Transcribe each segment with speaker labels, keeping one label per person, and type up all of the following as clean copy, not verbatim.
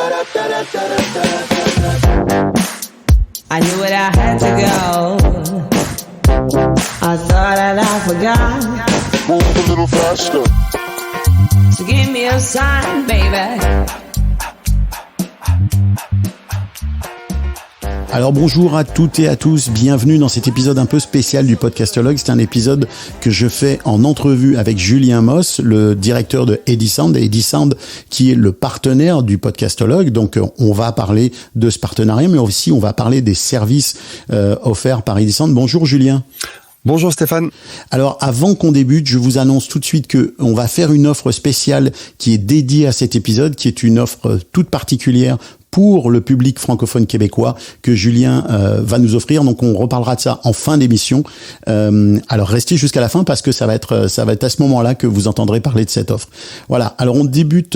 Speaker 1: I knew it, I had to go. I thought that I forgot.
Speaker 2: Move a little faster.
Speaker 1: So give me a sign, baby.
Speaker 3: Alors bonjour à toutes et à tous, bienvenue dans cet épisode un peu spécial du Podcastologue. C'est un épisode que je fais en entrevue avec Julien Moss, le directeur de Edisound, Edisound qui est le partenaire du Podcastologue. Donc on va parler de ce partenariat, mais aussi on va parler des services offerts par Edisound. Bonjour Julien.
Speaker 4: Bonjour Stéphane.
Speaker 3: Alors avant qu'on débute, je vous annonce tout de suite que on va faire une offre spéciale qui est dédiée à cet épisode, qui est une offre toute particulière pour le public francophone québécois que Julien va nous offrir. Donc on reparlera de ça en fin d'émission. Alors restez jusqu'à la fin parce que ça va être à ce moment-là que vous entendrez parler de cette offre. Voilà. Alors on débute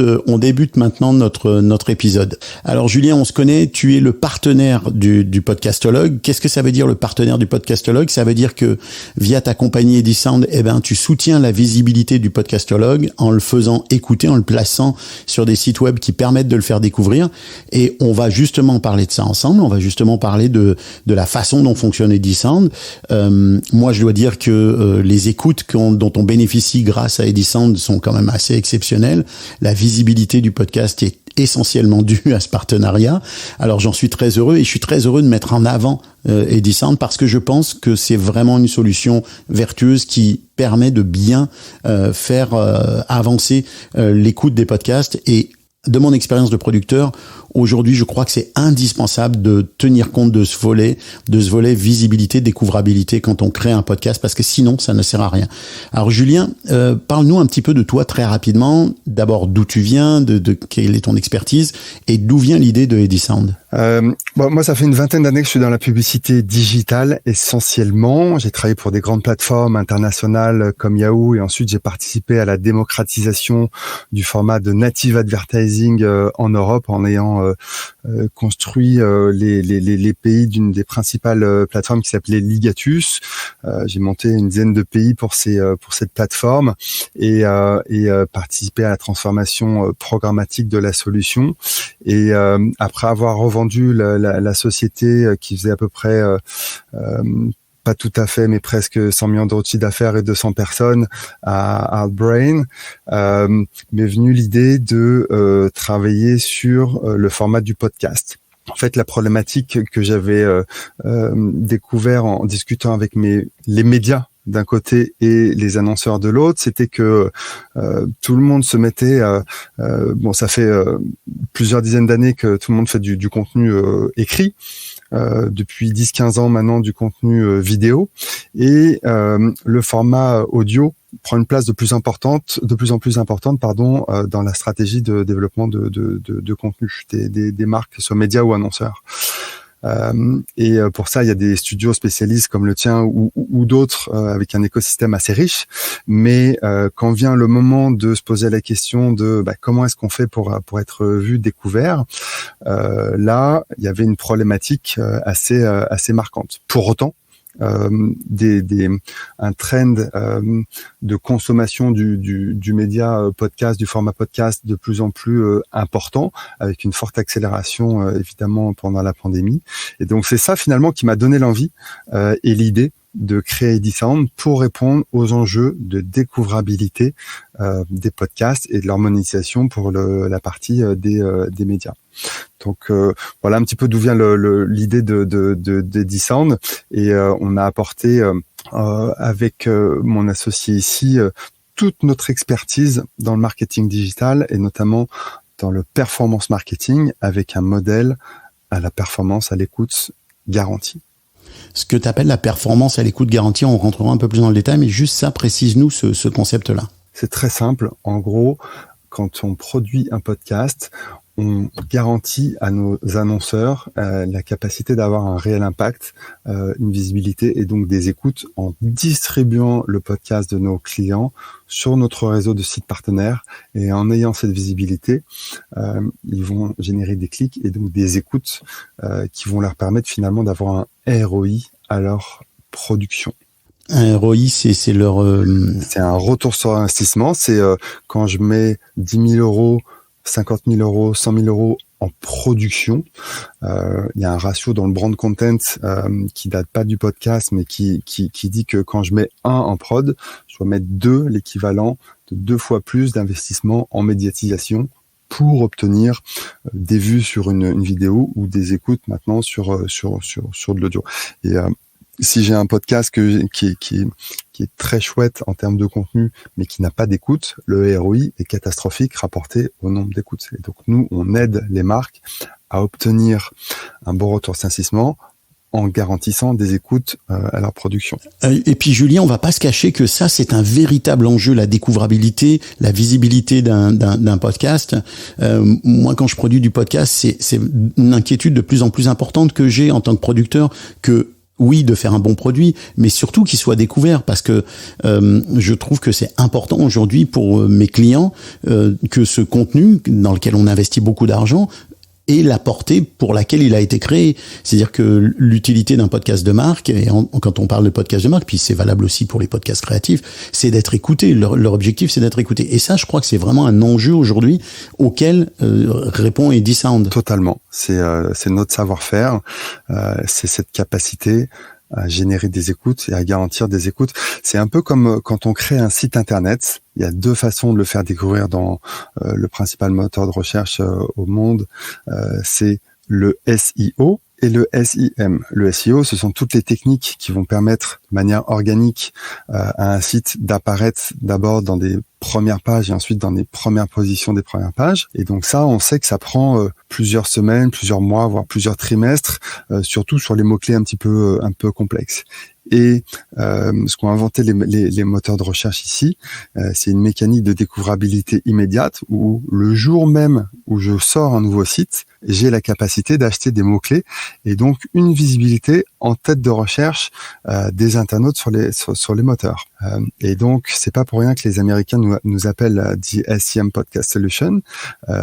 Speaker 3: maintenant notre épisode. Alors Julien, on se connaît, tu es le partenaire du Podcastologue. Qu'est-ce que ça veut dire le partenaire du Podcastologue? Ça veut dire que via ta compagnie Edisound, tu soutiens la visibilité du Podcastologue en le faisant écouter, en le plaçant sur des sites web qui permettent de le faire découvrir. Et on va justement parler de ça ensemble. On va justement parler de la façon dont fonctionne Edisound. Moi, je dois dire que les écoutes dont on bénéficie grâce à Edisound sont quand même assez exceptionnelles. La visibilité du podcast est essentiellement due à ce partenariat. Alors, j'en suis très heureux et je suis très heureux de mettre en avant Edisound parce que je pense que c'est vraiment une solution vertueuse qui permet de bien faire avancer l'écoute des podcasts. Et de mon expérience de producteur, aujourd'hui, je crois que c'est indispensable de tenir compte de ce volet visibilité, découvrabilité quand on crée un podcast, parce que sinon, ça ne sert à rien. Alors, Julien, parle-nous un petit peu de toi très rapidement. D'abord, d'où tu viens, de quelle est ton expertise et d'où vient l'idée de Edisound.
Speaker 4: Moi, ça fait une vingtaine d'années que je suis dans la publicité digitale essentiellement. J'ai travaillé pour des grandes plateformes internationales comme Yahoo et ensuite j'ai participé à la démocratisation du format de native advertising en Europe en ayant construit les pays d'une des principales plateformes qui s'appelait Ligatus. J'ai monté une dizaine de pays pour cette plateforme et participé à la transformation programmatique de la solution. Et après avoir revendu la société qui faisait à peu près pas tout à fait, mais presque 100 millions d'euros de chiffre d'affaires et 200 personnes à Outbrain, m'est venue l'idée de travailler sur le format du podcast. En fait, la problématique que j'avais découvert en discutant avec les médias d'un côté et les annonceurs de l'autre, c'était que tout le monde se mettait ça fait plusieurs dizaines d'années que tout le monde fait du contenu écrit, depuis 10-15 ans maintenant du contenu vidéo, et le format audio prend une place de plus en plus importante dans la stratégie de développement de contenu des marques, que ce soit médias ou annonceurs. Et pour ça, il y a des studios spécialistes comme le tien ou d'autres avec un écosystème assez riche. Mais quand vient le moment de se poser la question de comment est-ce qu'on fait pour être vu, découvert, là, il y avait une problématique assez marquante. Pour autant, un trend de consommation du média podcast, du format podcast de plus en plus important, avec une forte accélération évidemment pendant la pandémie. Et donc c'est ça finalement qui m'a donné l'envie et l'idée de créer Edisound pour répondre aux enjeux de découvrabilité des podcasts et de leur monétisation pour la partie des médias. Donc voilà un petit peu d'où vient l'idée d'Edisound, et on a apporté avec mon associé ici toute notre expertise dans le marketing digital et notamment dans le performance marketing avec un modèle à la performance à l'écoute garantie.
Speaker 3: Ce que tu appelles la performance à l'écoute garantie, on rentrera un peu plus dans le détail, mais juste ça, précise-nous ce concept-là.
Speaker 4: C'est très simple. En gros, quand on produit un podcast, on garantit à nos annonceurs la capacité d'avoir un réel impact, une visibilité et donc des écoutes en distribuant le podcast de nos clients sur notre réseau de sites partenaires. Et en ayant cette visibilité, ils vont générer des clics et donc des écoutes qui vont leur permettre finalement d'avoir un ROI à leur production.
Speaker 3: Un ROI, c'est leur...
Speaker 4: C'est un retour sur investissement. C'est quand je mets 10 000 euros, 50 000 euros, 100 000 euros en production. Il y a un ratio dans le brand content qui date pas du podcast, mais qui dit que quand je mets 1 en prod, je dois mettre 2, l'équivalent de 2 fois plus d'investissement en médiatisation pour obtenir des vues sur une vidéo ou des écoutes maintenant sur de l'audio. Et si j'ai un podcast qui est très chouette en termes de contenu, mais qui n'a pas d'écoute, le ROI est catastrophique rapporté au nombre d'écoutes. Et donc nous, on aide les marques à obtenir un bon retour d'investissement en garantissant des écoutes à leur production.
Speaker 3: Et puis Julien, on va pas se cacher que ça, c'est un véritable enjeu, la découvrabilité, la visibilité d'un podcast. Moi, quand je produis du podcast, c'est une inquiétude de plus en plus importante que j'ai en tant que producteur, que oui, de faire un bon produit, mais surtout qu'il soit découvert, parce que je trouve que c'est important aujourd'hui pour mes clients que ce contenu dans lequel on investit beaucoup d'argent et la portée pour laquelle il a été créé. C'est-à-dire que l'utilité d'un podcast de marque, et quand on parle de podcast de marque, puis c'est valable aussi pour les podcasts créatifs, c'est d'être écouté. Leur objectif, c'est d'être écouté. Et ça, je crois que c'est vraiment un enjeu aujourd'hui auquel répond EdiSound.
Speaker 4: Totalement. C'est notre savoir-faire. C'est cette capacité à générer des écoutes et à garantir des écoutes. C'est un peu comme quand on crée un site internet. Il y a 2 façons de le faire découvrir dans le principal moteur de recherche au monde. C'est le SEO et le SEM. Le SEO, ce sont toutes les techniques qui vont permettre de manière organique à un site d'apparaître d'abord dans des premières pages et ensuite dans les premières positions des premières pages. Et donc ça, on sait que ça prend plusieurs semaines, plusieurs mois, voire plusieurs trimestres, surtout sur les mots-clés un peu complexes. Et ce qu'ont inventé les moteurs de recherche ici, c'est une mécanique de découvrabilité immédiate où le jour même où je sors un nouveau site, j'ai la capacité d'acheter des mots-clés et donc une visibilité en tête de recherche des internautes sur les moteurs. Et donc, c'est pas pour rien que les Américains nous appellent The SEM Podcast Solution,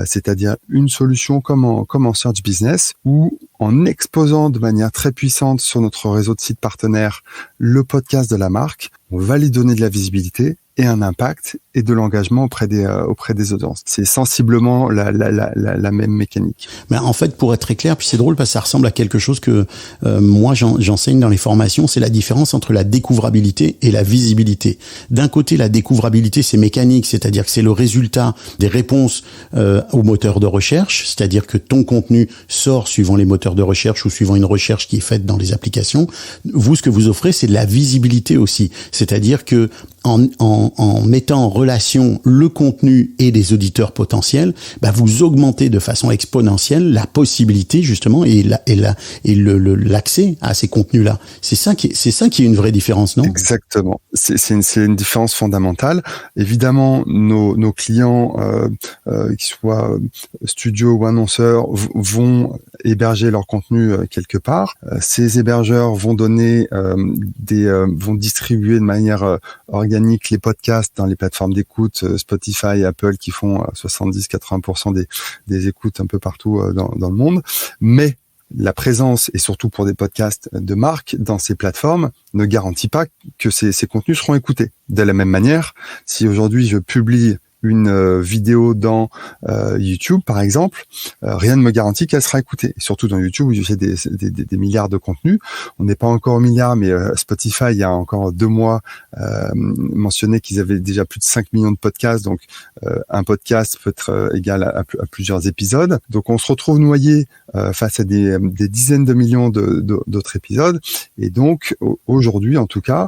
Speaker 4: c'est-à-dire une solution comme en Search Business où en exposant de manière très puissante sur notre réseau de sites partenaires le podcast de la marque, on va lui donner de la visibilité et un impact et de l'engagement auprès des audiences. C'est sensiblement la même mécanique.
Speaker 3: Mais en fait, pour être très clair, puis c'est drôle parce que ça ressemble à quelque chose que moi j'enseigne dans les formations, c'est la différence entre la découvrabilité et la visibilité. D'un côté, la découvrabilité, c'est mécanique, c'est-à-dire que c'est le résultat des réponses aux moteurs de recherche, c'est-à-dire que ton contenu sort suivant les moteurs de recherche ou suivant une recherche qui est faite dans les applications. Vous, ce que vous offrez, c'est de la visibilité aussi, c'est-à-dire que en mettant en relation le contenu et les auditeurs potentiels, vous augmentez de façon exponentielle la possibilité justement et l'accès à ces contenus-là. C'est ça qui est une vraie différence, non?
Speaker 4: Exactement. C'est une différence fondamentale. Évidemment, nos clients, qu'ils soient studios ou annonceurs, vont héberger leur contenu quelque part. Ces hébergeurs vont donner vont distribuer de manière organique les podcasts dans les plateformes d'écoute, Spotify, Apple, qui font 70-80% des écoutes un peu partout dans le monde. Mais la présence, et surtout pour des podcasts de marque, dans ces plateformes, ne garantit pas que ces contenus seront écoutés. De la même manière, si aujourd'hui je publie une vidéo dans YouTube, par exemple, rien ne me garantit qu'elle sera écoutée. Et surtout dans YouTube, où j'ai des milliards de contenus. On n'est pas encore au milliard, mais Spotify, il y a encore 2 mois, mentionnait qu'ils avaient déjà plus de 5 millions de podcasts. Donc, un podcast peut être égal à plusieurs épisodes. Donc, on se retrouve noyé face à des dizaines de millions d'autres épisodes. Et donc, aujourd'hui, en tout cas,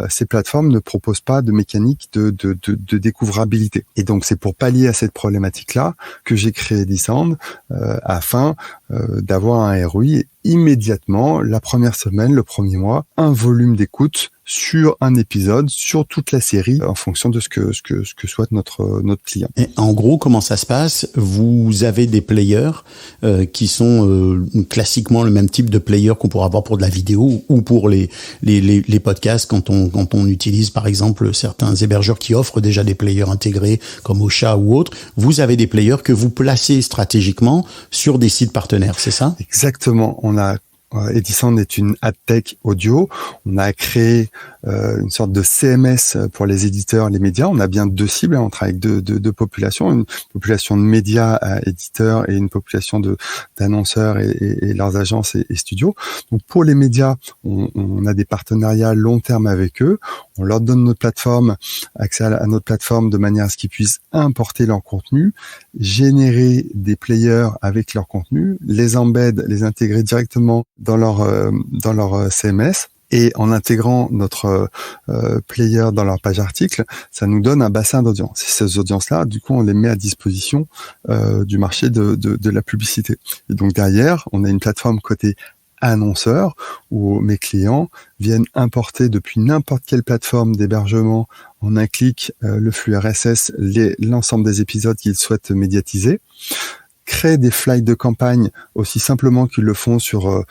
Speaker 4: ces plateformes ne proposent pas de mécanique de découvrabilité. Et donc, c'est pour pallier à cette problématique-là que j'ai créé EdiSound afin d'avoir un ROI immédiatement, la première semaine, le premier mois, un volume d'écoute sur un épisode, sur toute la série, en fonction de ce que souhaite notre client.
Speaker 3: Et en gros, comment ça se passe? Vous avez des players qui sont classiquement le même type de player qu'on pourra avoir pour de la vidéo ou pour les podcasts quand on utilise par exemple certains hébergeurs qui offrent déjà des players intégrés comme Ocha ou autres. Vous avez des players que vous placez stratégiquement sur des sites partenaires, c'est ça?
Speaker 4: Exactement. On a 4 ou 5 plateformes Edison est une adtech audio. On a créé une sorte de CMS pour les éditeurs, les médias. On a bien deux cibles. On travaille avec deux populations, une population de médias éditeurs et une population d'annonceurs et leurs agences et studios. Donc pour les médias, on a des partenariats long terme avec eux. On leur donne notre plateforme, accès à notre plateforme de manière à ce qu'ils puissent importer leur contenu, générer des players avec leur contenu, les embed, les intégrer directement dans leur CMS. Et en intégrant notre player dans leur page article, ça nous donne un bassin d'audience. Et ces audiences-là, du coup, on les met à disposition du marché de la publicité. Et donc derrière, on a une plateforme côté annonceur où mes clients viennent importer depuis n'importe quelle plateforme d'hébergement en un clic le flux RSS, l'ensemble des épisodes qu'ils souhaitent médiatiser, créer des flyers de campagne aussi simplement qu'ils le font sur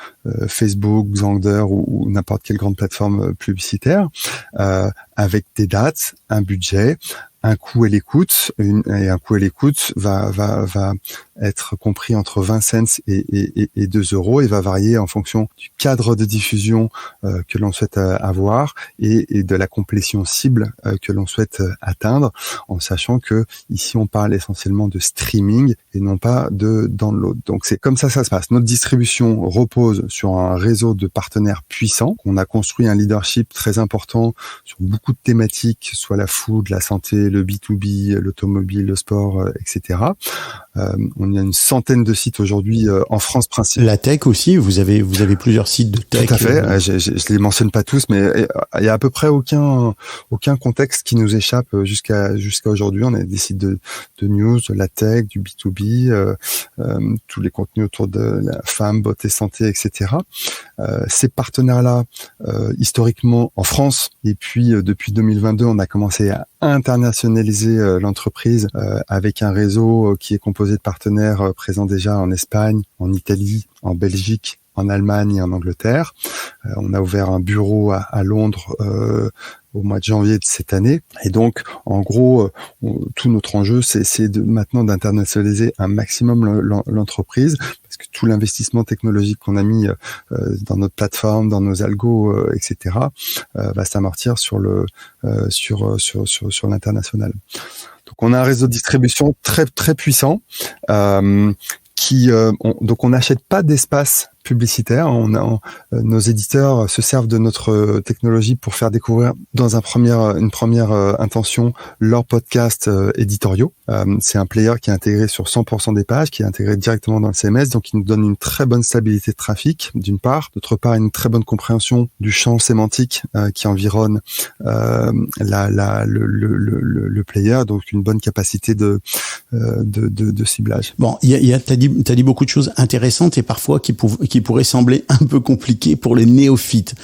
Speaker 4: Facebook, Xandr ou n'importe quelle grande plateforme publicitaire, avec des dates, un budget, un coût et l'écoute, et un coût et l'écoute va être compris entre 20 cents et 2 euros et va varier en fonction du cadre de diffusion que l'on souhaite avoir et de la complétion cible que l'on souhaite atteindre, en sachant que ici on parle essentiellement de streaming et non pas de download. Donc c'est comme ça se passe. Notre distribution repose sur un réseau de partenaires puissants. On a construit un leadership très important sur beaucoup de thématiques, soit la food, la santé, le B2B, l'automobile, le sport, etc. On a une centaine de sites aujourd'hui en France principalement.
Speaker 3: La tech aussi, vous avez plusieurs sites de tech.
Speaker 4: Tout à fait. Je les mentionne pas tous, mais il y a à peu près aucun contexte qui nous échappe jusqu'à aujourd'hui. On a des sites de news, de la tech, du B2B, tous les contenus autour de la femme, beauté, santé, etc. Ces partenaires-là, historiquement en France, et puis depuis 2022, on a commencé à internationaliser l'entreprise avec un réseau qui est composé de partenaires présents déjà en Espagne, en Italie, en Belgique, en Allemagne et en Angleterre. On a ouvert un bureau à Londres au mois de janvier de cette année. Et donc, en gros, tout notre enjeu, c'est maintenant d'internationaliser un maximum l'entreprise, parce que tout l'investissement technologique qu'on a mis dans notre plateforme, dans nos algos, etc., va s'amortir sur l'international. Donc, on a un réseau de distribution très très puissant. Donc on n'achète pas d'espace publicitaire. Nos éditeurs se servent de notre technologie pour faire découvrir dans une première intention leurs podcasts éditoriaux. C'est un player qui est intégré sur 100% des pages, qui est intégré directement dans le CMS, donc il nous donne une très bonne stabilité de trafic, d'une part. D'autre part, une très bonne compréhension du champ sémantique qui environne le player, donc une bonne capacité de ciblage.
Speaker 3: Bon, t'as dit beaucoup de choses intéressantes et parfois qui pourraient sembler un peu compliquées pour les néophytes.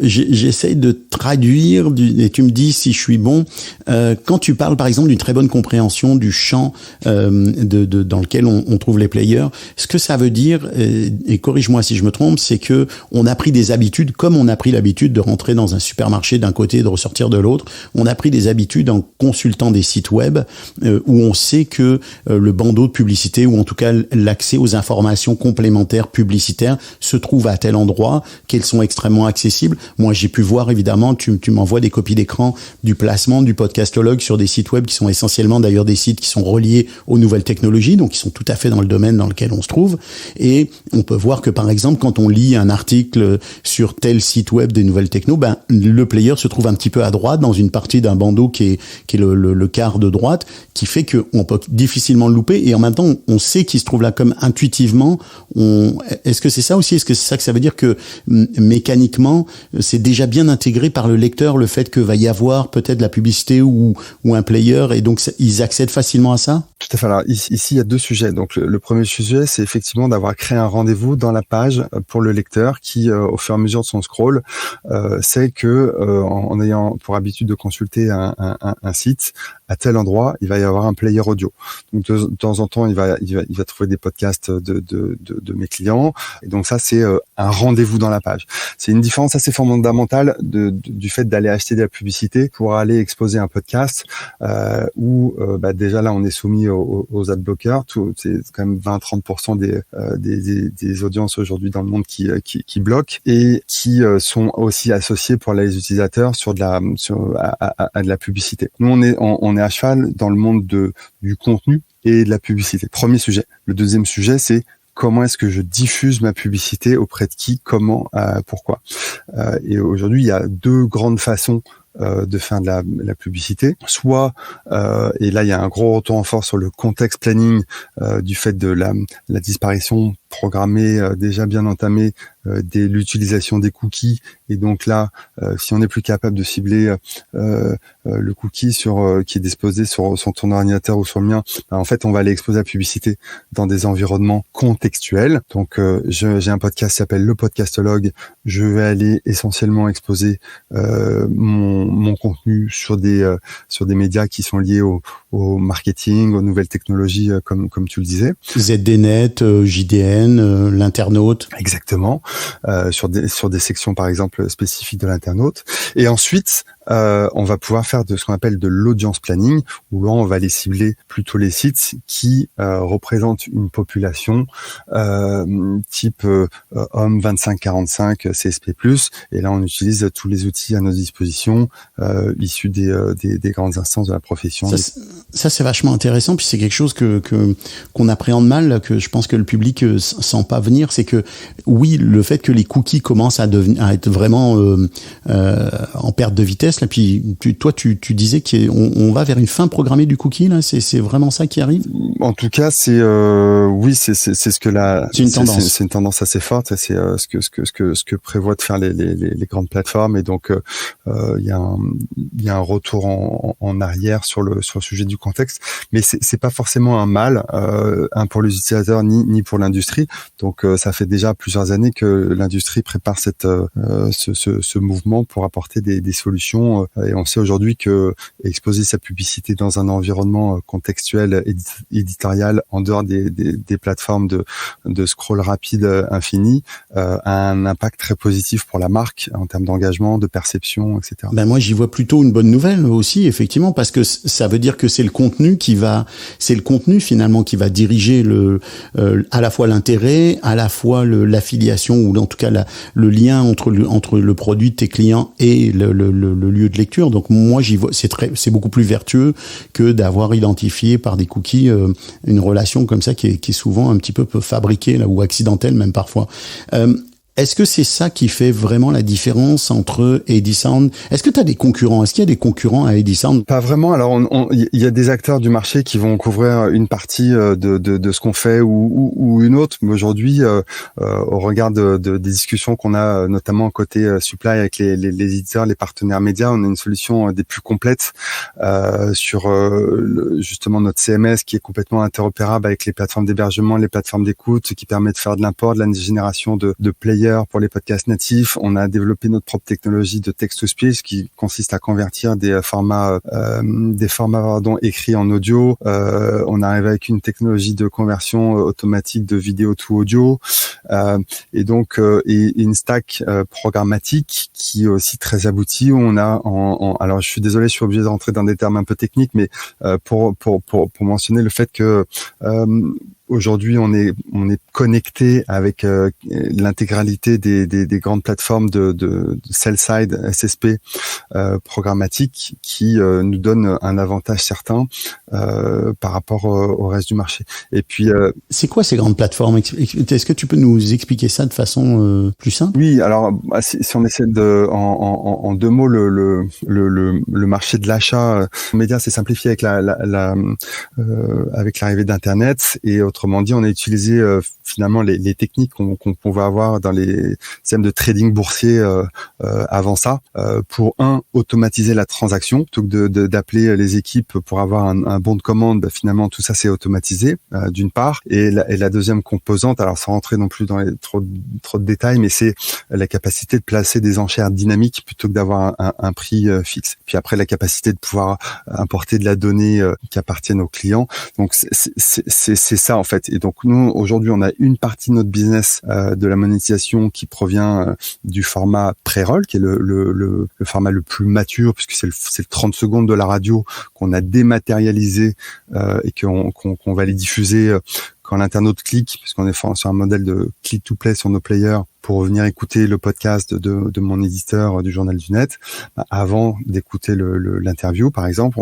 Speaker 3: J'essaye de traduire et tu me dis si je suis bon. Quand tu parles par exemple d'une très bonne compréhension du champ dans lequel on trouve les players, ce que ça veut dire, et corrige-moi si je me trompe, c'est que on a pris des habitudes, comme on a pris l'habitude de rentrer dans un supermarché d'un côté et de ressortir de l'autre, on a pris des habitudes en consultant des sites web où on sait que le bandeau de publicité, ou en tout cas l'accès aux informations complémentaires publicitaires se trouve à tel endroit, qu'elles sont extrêmement accessibles. Moi, j'ai pu voir, évidemment, tu m'envoies des copies d'écran du placement du podcastologue sur des sites web qui sont essentiellement d'ailleurs des sites qui sont reliés aux nouvelles technologies, donc qui sont tout à fait dans le domaine dans lequel on se trouve. Et on peut voir que, par exemple, quand on lit un article sur tel site web des nouvelles techno, le player se trouve un petit peu à droite dans une partie d'un bandeau qui est le quart de droite, qui fait qu'on peut difficilement le louper, et en même temps, on sait qu'il se trouve là comme intuitivement. Est-ce que c'est ça aussi? Est-ce que c'est ça que ça veut dire que mécaniquement, c'est déjà bien intégré par le lecteur, le fait que va y avoir peut-être la publicité ou un player, et donc ils accèdent facilement à ça?
Speaker 4: Tout à fait. Alors ici, il y a deux sujets. Donc le premier sujet, c'est effectivement d'avoir créé un rendez-vous dans la page pour le lecteur qui, au fur et à mesure de son scroll, sait que en ayant pour habitude de consulter un site, à tel endroit, il va y avoir un player audio. Donc de temps en temps, il va trouver des podcasts de mes clients. Et donc ça, c'est un rendez-vous dans la page. C'est une différence assez fondamentale du fait d'aller acheter de la publicité pour aller exposer un podcast où déjà là, on est soumis aux ad bloqueurs. C'est quand même 20-30% des audiences aujourd'hui dans le monde qui bloquent et qui sont aussi associés pour les utilisateurs à de la publicité. Nous, on est à cheval dans le monde du contenu et de la publicité. Premier sujet. Le deuxième sujet, c'est comment est-ce que je diffuse ma publicité auprès de qui, comment, pourquoi. Et aujourd'hui, il y a deux grandes façons de faire de la publicité. Soit, et là il y a un gros retour en force sur le context planning du fait de la disparition programmée déjà bien entamée de l'utilisation des cookies. Et donc là, si on n'est plus capable de cibler le cookie qui est disposé sur ton ordinateur ou sur le mien, en fait on va aller exposer la publicité dans des environnements contextuels. Donc j'ai un podcast qui s'appelle le Podcastologue. Je vais aller essentiellement exposer mon contenu sur des médias qui sont liés au marketing, aux nouvelles technologies, comme tu le disais.
Speaker 3: ZDNet, JDN, l'internaute.
Speaker 4: Exactement. Sur des sections par exemple spécifiques de l'internaute. Et ensuite, on va pouvoir faire de ce qu'on appelle de l'audience planning, où là on va aller cibler plutôt les sites qui représentent une population type homme 25-45 CSP+. Et là on utilise tous les outils à notre disposition issus des grandes instances de la profession.
Speaker 3: Ça c'est vachement intéressant, puis c'est quelque chose qu'on appréhende mal, que je pense que le public sent pas venir. C'est que oui, le fait que les cookies commencent à être vraiment en perte de vitesse. Là, puis tu disais qu'on va vers une fin programmée du cookie. Là, c'est vraiment ça qui arrive.
Speaker 4: En tout cas, c'est ce que
Speaker 3: c'est une tendance.
Speaker 4: C'est une tendance assez forte. C'est ce que prévoient de faire les grandes plateformes. Et donc il y a un retour en arrière sur le sujet du contexte. Mais c'est pas forcément un mal, pour les utilisateurs ni pour l'industrie. Donc ça fait déjà plusieurs années que l'industrie prépare ce mouvement pour apporter des solutions. Et on sait aujourd'hui que exposer sa publicité dans un environnement contextuel éditorial en dehors des plateformes de scroll rapide infini a un impact très positif pour la marque en termes d'engagement, de perception, etc.
Speaker 3: Ben moi j'y vois plutôt une bonne nouvelle aussi, effectivement, parce que ça veut dire que c'est le contenu finalement qui va diriger à la fois l'intérêt, à la fois l'affiliation, ou en tout cas le lien entre le produit de tes clients et le lieu de lecture. Donc moi j'y vois, c'est beaucoup plus vertueux que d'avoir identifié par des cookies une relation comme ça qui est souvent un petit peu fabriquée là, ou accidentelle même parfois. Est-ce que c'est ça qui fait vraiment la différence entre Edisound? Est-ce que tu as des concurrents? Est-ce qu'il y a des concurrents à Edisound?
Speaker 4: Pas vraiment. Alors, il y a des acteurs du marché qui vont couvrir une partie de ce qu'on fait ou une autre. Mais aujourd'hui, au regard des discussions qu'on a, notamment côté supply avec les éditeurs, les partenaires médias, on a une solution des plus complètes sur justement notre CMS qui est complètement interopérable avec les plateformes d'hébergement, les plateformes d'écoute, qui permet de faire de l'import, de la génération de players pour les podcasts natifs. On a développé notre propre technologie de text-to-speech qui consiste à convertir des formats écrits en audio. On arrive avec une technologie de conversion automatique de vidéo to audio, et donc une stack programmatique qui est aussi très aboutie. Où on a alors je suis désolé, je suis obligé de rentrer dans des termes un peu techniques, mais pour mentionner le fait que aujourd'hui, on est connecté avec l'intégralité des grandes plateformes de sell-side SSP programmatique qui nous donnent un avantage certain par rapport au reste du marché. Et puis,
Speaker 3: c'est quoi ces grandes plateformes? Est-ce que tu peux nous expliquer ça de façon plus simple?
Speaker 4: Oui, alors si on essaie en deux mots le marché de l'achat média s'est simplifié avec avec l'arrivée d'Internet, et Autrement dit, on a utilisé finalement les techniques qu'on pouvait avoir dans les systèmes de trading boursier avant ça, pour automatiser la transaction plutôt que d'appeler les équipes pour avoir un bon de commande. Finalement, tout ça c'est automatisé d'une part, et la deuxième composante, alors sans rentrer non plus dans trop de détails, mais c'est la capacité de placer des enchères dynamiques plutôt que d'avoir un prix fixe. Puis après, la capacité de pouvoir importer de la donnée qui appartiennent aux clients. Donc c'est ça en fait. Et donc nous aujourd'hui, on a une partie de notre business de la monétisation qui provient du format pré-roll, qui est le format le plus mature, puisque c'est le 30 secondes de la radio qu'on a dématérialisé et qu'on va les diffuser quand l'internaute clique, puisqu'on est sur un modèle de click to play sur nos players, pour venir écouter le podcast de mon éditeur du Journal du Net, avant d'écouter l'interview, par exemple,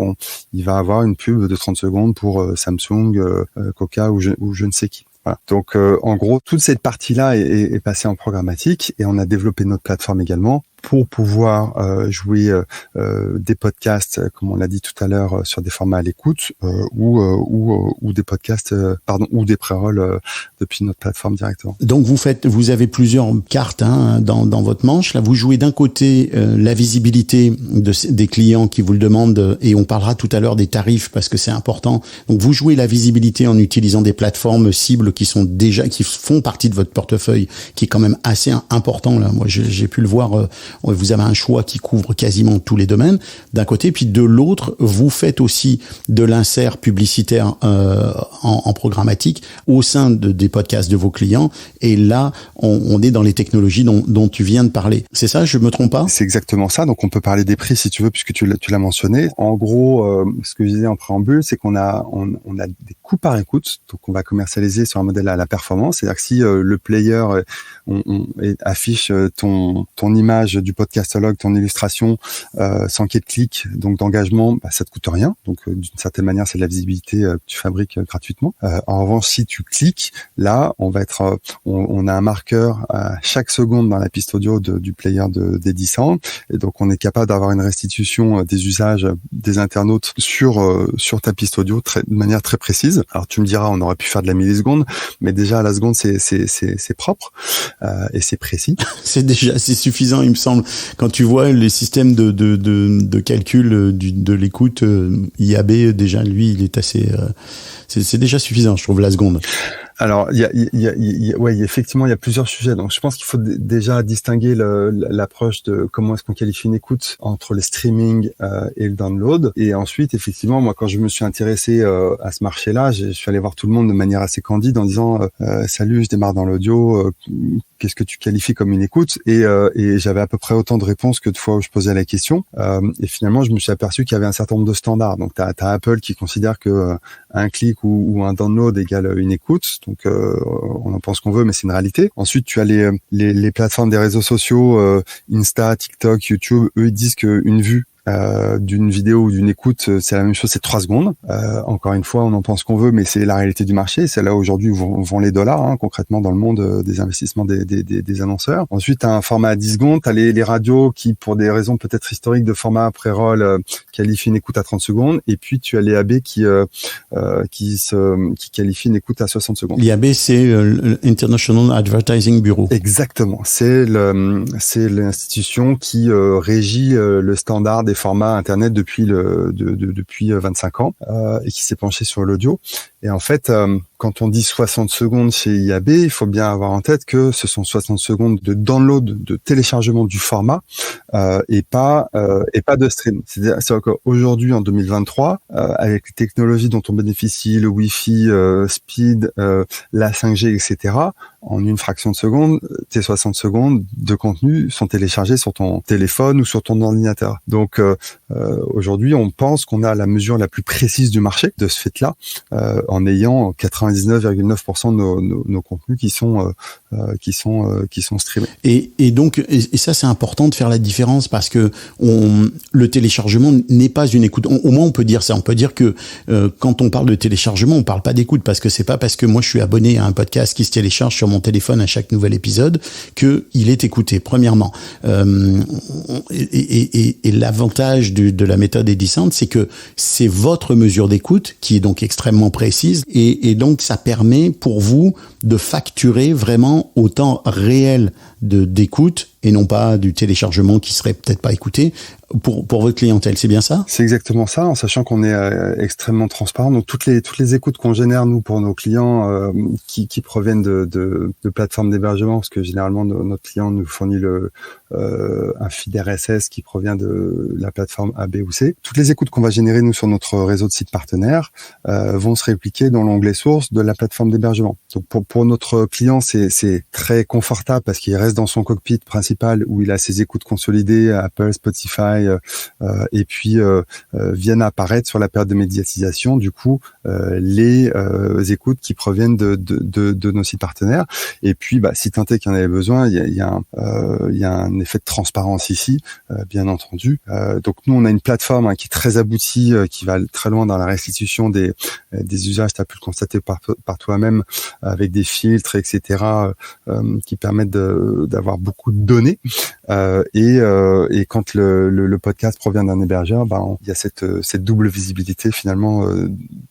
Speaker 4: il va avoir une pub de 30 secondes pour Samsung, Coca ou je ne sais qui. Voilà. Donc, en gros, toute cette partie-là est passée en programmatique, et on a développé notre plateforme également pour pouvoir jouer des podcasts, comme on l'a dit tout à l'heure, sur des formats à l'écoute, ou des podcasts, ou des pré-rolls depuis notre plateforme directement.
Speaker 3: Donc vous avez plusieurs cartes dans votre manche. Là, vous jouez d'un côté la visibilité des clients qui vous le demandent, et on parlera tout à l'heure des tarifs parce que c'est important. Donc vous jouez la visibilité en utilisant des plateformes cibles qui font partie de votre portefeuille, qui est quand même assez important. Là, moi j'ai pu le voir. Vous avez un choix qui couvre quasiment tous les domaines d'un côté, puis de l'autre, vous faites aussi de l'insert publicitaire en programmatique au sein des podcasts de vos clients. Et là, on est dans les technologies dont tu viens de parler. C'est ça, je me trompe pas?
Speaker 4: C'est exactement ça. Donc on peut parler des prix si tu veux, puisque tu l'as mentionné. En gros, ce que je disais en préambule, c'est qu'on a des coûts par écoute. Donc on va commercialiser sur un modèle à la performance. C'est-à-dire que si le player affiche ton image du podcastologue, ton illustration, sans qu'il y ait de clic, donc d'engagement, ça te coûte rien. Donc d'une certaine manière, c'est de la visibilité que tu fabriques gratuitement. En revanche, si tu cliques, là, on a un marqueur à chaque seconde dans la piste audio du player d'Edison, et donc on est capable d'avoir une restitution des usages des internautes sur ta piste audio de manière très précise. Alors tu me diras, on aurait pu faire de la milliseconde, mais déjà à la seconde, c'est propre et c'est précis.
Speaker 3: C'est suffisant, il me semble. Quand tu vois les systèmes de calcul de l'écoute, IAB, déjà, lui, il est assez... c'est déjà suffisant, je trouve, la seconde.
Speaker 4: Alors, effectivement, il y a plusieurs sujets. Donc, je pense qu'il faut déjà distinguer l'approche de comment est-ce qu'on qualifie une écoute entre le streaming et le download. Et ensuite, effectivement, moi, quand je me suis intéressé à ce marché-là, je suis allé voir tout le monde de manière assez candide en disant salut, je démarre dans l'audio. Qu'est-ce que tu qualifies comme une écoute? Et j'avais à peu près autant de réponses que de fois où je posais la question. Et finalement, je me suis aperçu qu'il y avait un certain nombre de standards. Donc, t'as Apple qui considère que un clic ou un download égale une écoute. Donc, on en pense qu'on veut, mais c'est une réalité. Ensuite, tu as les plateformes des réseaux sociaux, Insta, TikTok, YouTube. Eux, ils disent qu'une vue d'une vidéo ou d'une écoute, c'est la même chose, c'est 3 secondes. Encore une fois, on en pense qu'on veut, mais c'est la réalité du marché. C'est là aujourd'hui où vont les dollars, concrètement dans le monde des investissements des annonceurs. Ensuite, tu as un format à 10 secondes. Tu as les radios qui, pour des raisons peut-être historiques de format pré-roll, qualifient une écoute à 30 secondes. Et puis, tu as les AB qui qualifient une écoute à 60 secondes.
Speaker 3: L'IAB, c'est l'International Advertising Bureau.
Speaker 4: Exactement. C'est l'institution qui régit le standard des formats internet depuis 25 ans et qui s'est penché sur l'audio. Et en fait, quand on dit 60 secondes chez IAB, il faut bien avoir en tête que ce sont 60 secondes de download, de téléchargement du format et pas de stream. C'est-à-dire qu'aujourd'hui, en 2023, avec les technologies dont on bénéficie, le Wi-Fi, Speed, la 5G, etc., en une fraction de seconde, tes 60 secondes de contenu sont téléchargés sur ton téléphone ou sur ton ordinateur. Donc aujourd'hui, on pense qu'on a la mesure la plus précise du marché de ce fait-là, en ayant 99,9% de nos contenus qui sont streamés. Et
Speaker 3: donc ça c'est important de faire la différence parce que le téléchargement n'est pas une écoute. Au moins on peut dire ça. On peut dire que quand on parle de téléchargement, on parle pas d'écoute parce que c'est pas parce que moi je suis abonné à un podcast qui se télécharge sur mon téléphone à chaque nouvel épisode que il est écouté. Premièrement, et l'avantage de la méthode Edison, c'est que c'est votre mesure d'écoute qui est donc extrêmement précise et donc donc ça permet pour vous de facturer vraiment au temps réel d'écoute et non pas du téléchargement qui serait peut-être pas écouté pour votre clientèle. C'est bien ça?
Speaker 4: C'est exactement ça, en sachant qu'on est extrêmement transparent. Donc toutes les écoutes qu'on génère nous pour nos clients qui proviennent de plateformes d'hébergement, parce que généralement notre client nous fournit un feed RSS qui provient de la plateforme A, B ou C. Toutes les écoutes qu'on va générer nous sur notre réseau de sites partenaires vont se répliquer dans l'onglet source de la plateforme d'hébergement. Donc pour notre client, c'est très confortable parce qu'il reste dans son cockpit principal où il a ses écoutes consolidées, Apple, Spotify, et puis viennent apparaître sur la période de médiatisation du coup les écoutes qui proviennent de nos sites partenaires. Et puis si tant est qu'il y en avait besoin, il y a un effet de transparence ici, bien entendu. Donc nous on a une plateforme qui est très aboutie, qui va très loin dans la restitution des usages. Tu as pu le constater par toi-même avec des filtres, etc., qui permettent d'avoir beaucoup de données. Et quand le podcast provient d'un hébergeur, il y a cette double visibilité finalement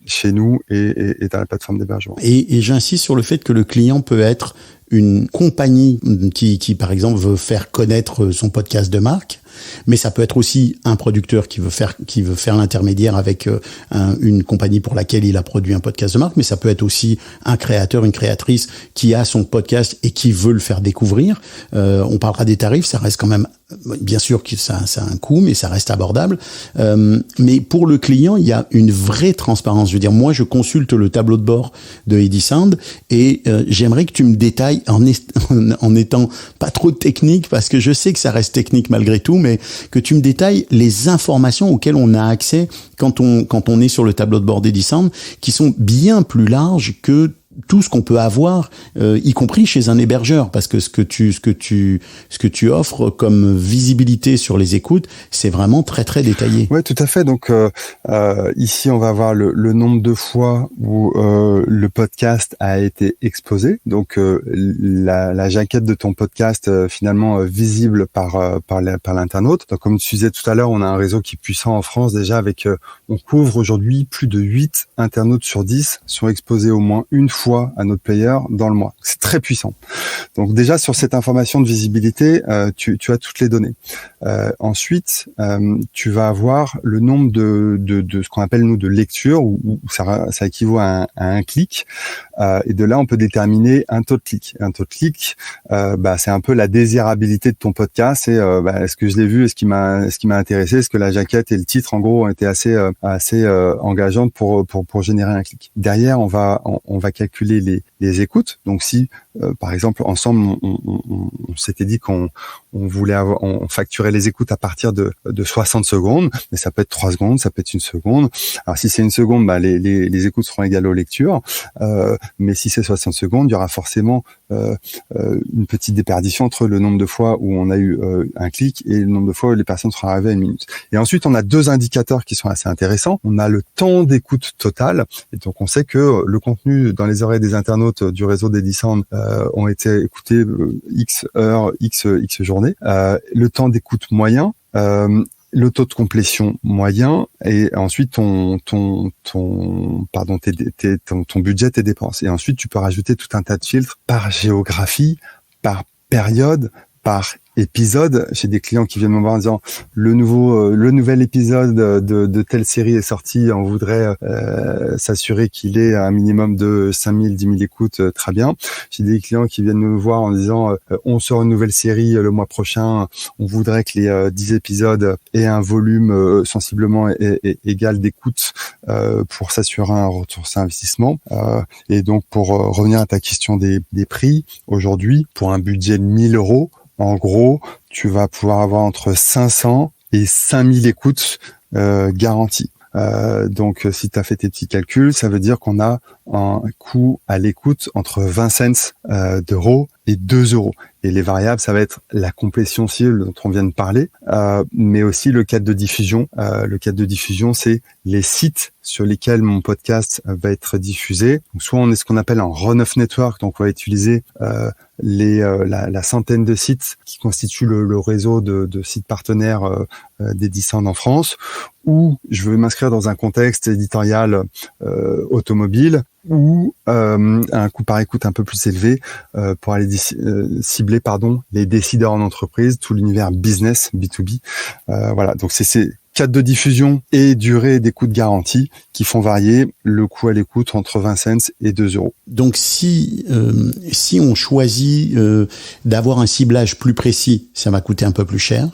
Speaker 4: chez nous et dans la plateforme d'hébergement.
Speaker 3: Et j'insiste sur le fait que le client peut être une compagnie qui par exemple veut faire connaître son podcast de marque, mais ça peut être aussi un producteur qui veut faire l'intermédiaire avec une compagnie pour laquelle il a produit un podcast de marque, mais ça peut être aussi un créateur, une créatrice qui a son podcast et qui veut le faire découvrir. On parlera des tarifs, ça reste quand même, bien sûr que ça a un coût, mais ça reste abordable. Mais pour le client, il y a une vraie transparence. Je veux dire, moi, je consulte le tableau de bord de Edisound et j'aimerais que tu me détailles en étant pas trop technique, parce que je sais que ça reste technique malgré tout, mais que tu me détailles les informations auxquelles on a accès quand on est sur le tableau de bord d'Edisound, qui sont bien plus larges que tout ce qu'on peut avoir, y compris chez un hébergeur, parce que ce que tu offres comme visibilité sur les écoutes, c'est vraiment très très détaillé.
Speaker 4: Ouais, tout à fait. Donc ici, on va avoir le nombre de fois où le podcast a été exposé. Donc la jaquette de ton podcast finalement visible par l'internaute. Donc comme tu disais tout à l'heure, on a un réseau qui est puissant en France déjà avec on couvre aujourd'hui plus de 8 internautes sur 10 sont exposés au moins une fois à notre player dans le mois. C'est très puissant. Donc déjà sur cette information de visibilité, tu as toutes les données. Ensuite, tu vas avoir le nombre de ce qu'on appelle nous de lectures, où ça équivaut à un clic. Et de là, on peut déterminer un taux de clic. Un taux de clic, c'est un peu la désirabilité de ton podcast. C'est est-ce que je l'ai vu, est-ce qu'il m'a intéressé, est-ce que la jaquette et le titre en gros ont été assez engageantes pour générer un clic. Derrière, on va calculer les écoutes. Donc si par exemple ensemble on s'était dit qu'on voulait on facturait les écoutes à partir de 60 secondes, mais ça peut être 3 secondes, ça peut être 1 seconde. Alors si c'est 1 seconde, les écoutes seront égales aux lectures, mais si c'est 60 secondes, il y aura forcément une petite déperdition entre le nombre de fois où on a eu un clic et le nombre de fois où les personnes seront arrivées à 1 minute. Et ensuite, on a 2 indicateurs qui sont assez intéressants. On a le temps d'écoute total, et donc on sait que le contenu dans les oreilles des internautes du réseau d'Edisound ont été écoutés X heures, X journées. Le temps d'écoute moyen, le taux de complétion moyen, et ensuite ton budget, tes dépenses. Et ensuite, tu peux rajouter tout un tas de filtres par géographie, par période, par épisode. J'ai des clients qui viennent me voir en disant le nouvel épisode de telle série est sorti, on voudrait s'assurer qu'il ait un minimum de 5000, 10 000 écoutes, très bien. J'ai des clients qui viennent me voir en disant on sort une nouvelle série le mois prochain, on voudrait que les 10 épisodes aient un volume sensiblement égal d'écoute pour s'assurer un retour sur investissement. Et donc pour revenir à ta question des prix, aujourd'hui pour un budget de 1 000 €, en gros, tu vas pouvoir avoir entre 500 et 5000 écoutes garanties. Donc, si tu as fait tes petits calculs, ça veut dire qu'on a un coût à l'écoute entre 20 cents d'euros et 2 €. Et les variables, ça va être la complétion cible dont on vient de parler, mais aussi le cadre de diffusion. Le cadre de diffusion, c'est les sites sur lesquels mon podcast va être diffusé. Donc, soit on est ce qu'on appelle un run-off network, donc on va utiliser la centaine de sites qui constituent le réseau de sites partenaires d'Edisound en France, ou je veux m'inscrire dans un contexte éditorial automobile, ou un coût par écoute un peu plus élevé pour aller cibler les décideurs en entreprise, tout l'univers business B2B. Voilà, donc c'est cadre de diffusion et durée d'écoute garantie qui font varier le coût à l'écoute entre 20 cents et 2 euros.
Speaker 3: Donc si on choisit d'avoir un ciblage plus précis, ça va coûter un peu plus cher.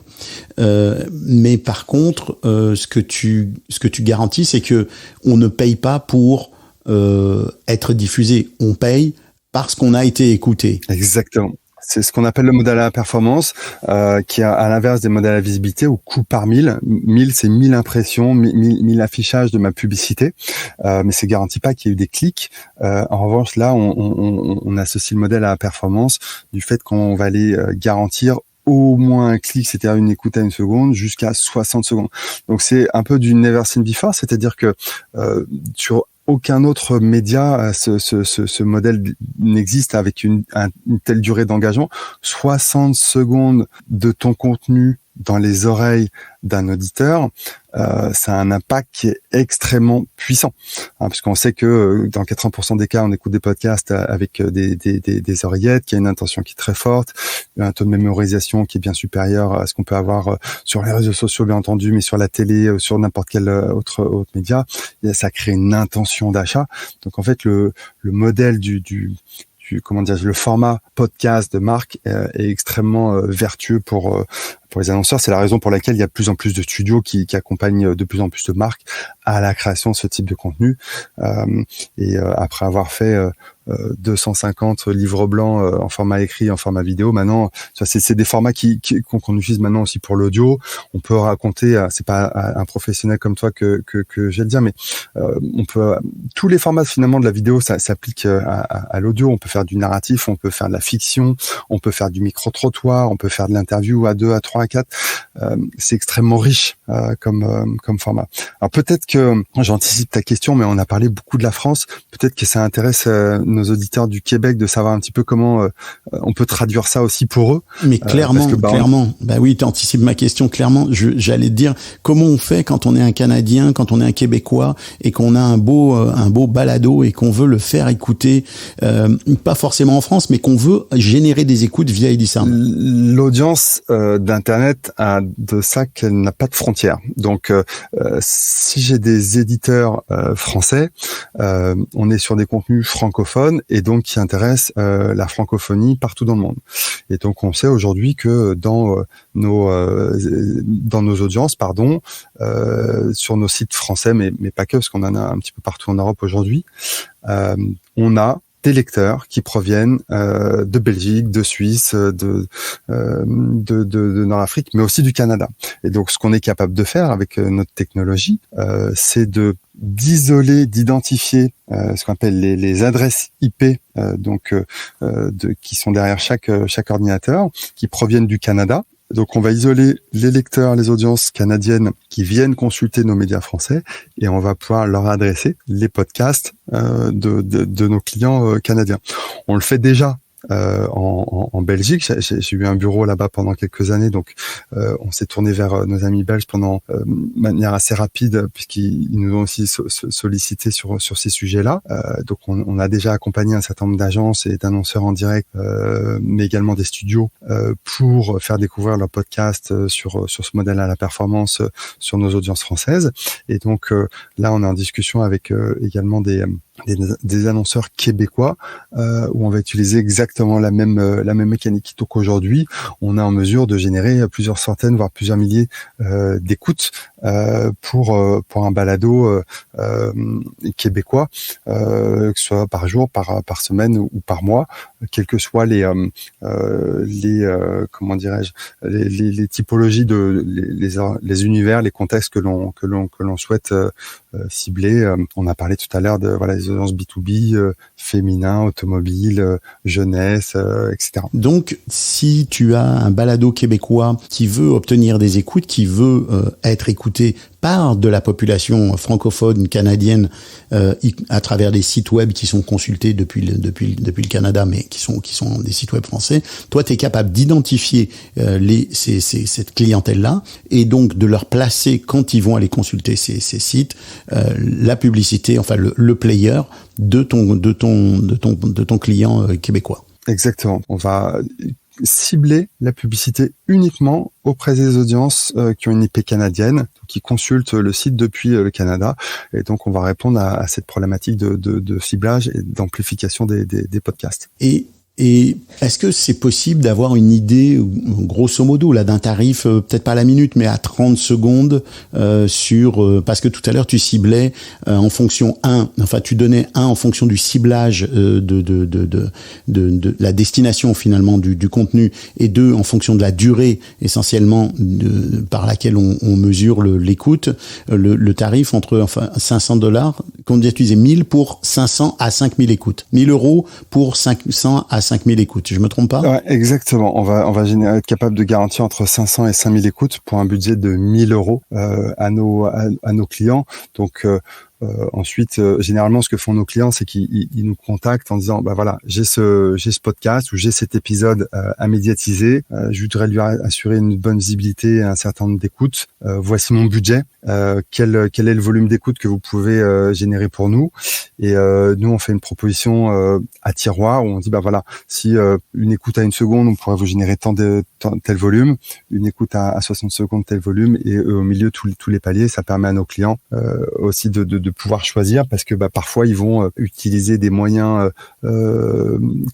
Speaker 3: Mais par contre, ce que tu garantis, c'est que on ne paye pas pour être diffusé. On paye parce qu'on a été écouté.
Speaker 4: Exactement. C'est ce qu'on appelle le modèle à la performance, qui est à l'inverse des modèles à visibilité ou coût par 1000. 1000, c'est 1000 impressions, 1000 affichages de ma publicité, mais c'est garantit pas qu'il y ait eu des clics. En revanche, là, on associe le modèle à la performance du fait qu'on va aller garantir au moins un clic, c'est-à-dire une écoute à 1 seconde, jusqu'à 60 secondes. Donc c'est un peu du never seen before, c'est-à-dire que sur aucun autre média, ce modèle n'existe avec une telle durée d'engagement. 60 secondes de ton contenu dans les oreilles d'un auditeur, ça a un impact qui est extrêmement puissant, puisqu'on sait que dans 80% des cas, on écoute des podcasts avec des oreillettes, qui a une intention qui est très forte, un taux de mémorisation qui est bien supérieur à ce qu'on peut avoir sur les réseaux sociaux, bien entendu, mais sur la télé, sur n'importe quel autre média. Et ça crée une intention d'achat. Donc en fait, le modèle le format podcast de marque est extrêmement vertueux pour les annonceurs. C'est la raison pour laquelle il y a de plus en plus de studios qui accompagnent de plus en plus de marques à la création de ce type de contenu. Et après avoir fait 250 livres blancs en format écrit, en format vidéo, maintenant, c'est des formats qu'on utilise maintenant aussi pour l'audio. On peut raconter, c'est pas un professionnel comme toi que je vais le dire, mais on peut tous les formats finalement de la vidéo, ça s'applique à l'audio. On peut faire du narratif, on peut faire de la fiction, on peut faire du micro-trottoir, on peut faire de l'interview à 2, à 3, à 4. C'est extrêmement riche comme format. Alors peut-être que j'anticipe ta question, mais on a parlé beaucoup de la France. Peut-être que ça intéresse nos auditeurs du Québec de savoir un petit peu comment on peut traduire ça aussi pour eux.
Speaker 3: Mais clairement, clairement. Bah oui, tu anticipes ma question clairement. J'allais te dire comment on fait quand on est un Canadien, quand on est un Québécois et qu'on a un beau balado et qu'on veut le faire écouter, pas forcément en France, mais qu'on veut générer des écoutes via Edisound.
Speaker 4: L'audience d'Internet a de ça qu'elle n'a pas de frontières. Donc, si j'ai des éditeurs français, on est sur des contenus francophones et donc qui intéressent la francophonie partout dans le monde. Et donc, on sait aujourd'hui que dans nos audiences, sur nos sites français, mais pas que, parce qu'on en a un petit peu partout en Europe aujourd'hui, on a des lecteurs qui proviennent de Belgique, de Suisse, de Nord-Afrique, mais aussi du Canada. Et donc, ce qu'on est capable de faire avec notre technologie, c'est d'identifier ce qu'on appelle les adresses IP, qui sont derrière chaque ordinateur, qui proviennent du Canada. Donc, on va isoler les lecteurs, les audiences canadiennes qui viennent consulter nos médias français et on va pouvoir leur adresser les podcasts de nos clients canadiens. On le fait déjà en Belgique. J'ai eu un bureau là-bas pendant quelques années, donc on s'est tourné vers nos amis belges pendant manière assez rapide, puisqu'ils nous ont aussi sollicité sur ces sujets-là. Donc on a déjà accompagné un certain nombre d'agences et d'annonceurs en direct, mais également des studios pour faire découvrir leur podcast sur ce modèle à la performance sur nos audiences françaises. Et donc là, on est en discussion avec également des annonceurs québécois où on va utiliser exactement la même mécanique. Donc aujourd'hui, on est en mesure de générer plusieurs centaines, voire plusieurs milliers d'écoutes pour un balado québécois, que ce soit par jour, par semaine ou par mois, quelles que soient les typologies les univers, les contextes que l'on souhaite cibler. On a parlé tout à l'heure de les audiences B2B, féminin, automobile, jeunesse, etc.
Speaker 3: Donc, si tu as un balado québécois qui veut obtenir des écoutes, qui veut être écouté par de la population francophone canadienne à travers des sites web qui sont consultés depuis le Canada, mais qui sont des sites web français, toi, tu es capable d'identifier cette clientèle-là et donc de leur placer, quand ils vont aller consulter ces sites, la publicité, enfin le player de ton client québécois.
Speaker 4: Exactement. On va cibler la publicité uniquement auprès des audiences qui ont une IP canadienne, qui consultent le site depuis le Canada. Et donc, on va répondre à cette problématique de ciblage et d'amplification des podcasts.
Speaker 3: Et est-ce que c'est possible d'avoir une idée, grosso modo, là, d'un tarif, peut-être pas à la minute, mais à 30 secondes, parce que tout à l'heure, tu ciblais en fonction tu donnais en fonction du ciblage de la destination, finalement, du contenu, et 2, en fonction de la durée, essentiellement, par laquelle on mesure l'écoute, le tarif entre, $500, qu'on dit utiliser 1000 pour 500 à 5000 écoutes. 1000 € pour 500 à 5000 écoutes, je me trompe pas?
Speaker 4: Ouais, exactement. On va être capable de garantir entre 500 et 5000 écoutes pour un budget de 1000 € à nos clients. Donc ensuite, généralement, ce que font nos clients, c'est qu'ils nous contactent en disant, bah voilà, j'ai ce podcast ou j'ai cet épisode à médiatiser. Je voudrais lui assurer une bonne visibilité et un certain nombre d'écoutes. Voici mon budget. Quel est le volume d'écoute que vous pouvez générer pour nous? Et nous, on fait une proposition à tiroir où on dit, bah voilà, si une écoute à 1 seconde, on pourrait vous générer tel volume, une écoute à 60 secondes, tel volume, et au milieu tous les paliers. Ça permet à nos clients aussi de pouvoir choisir, parce que parfois ils vont utiliser des moyens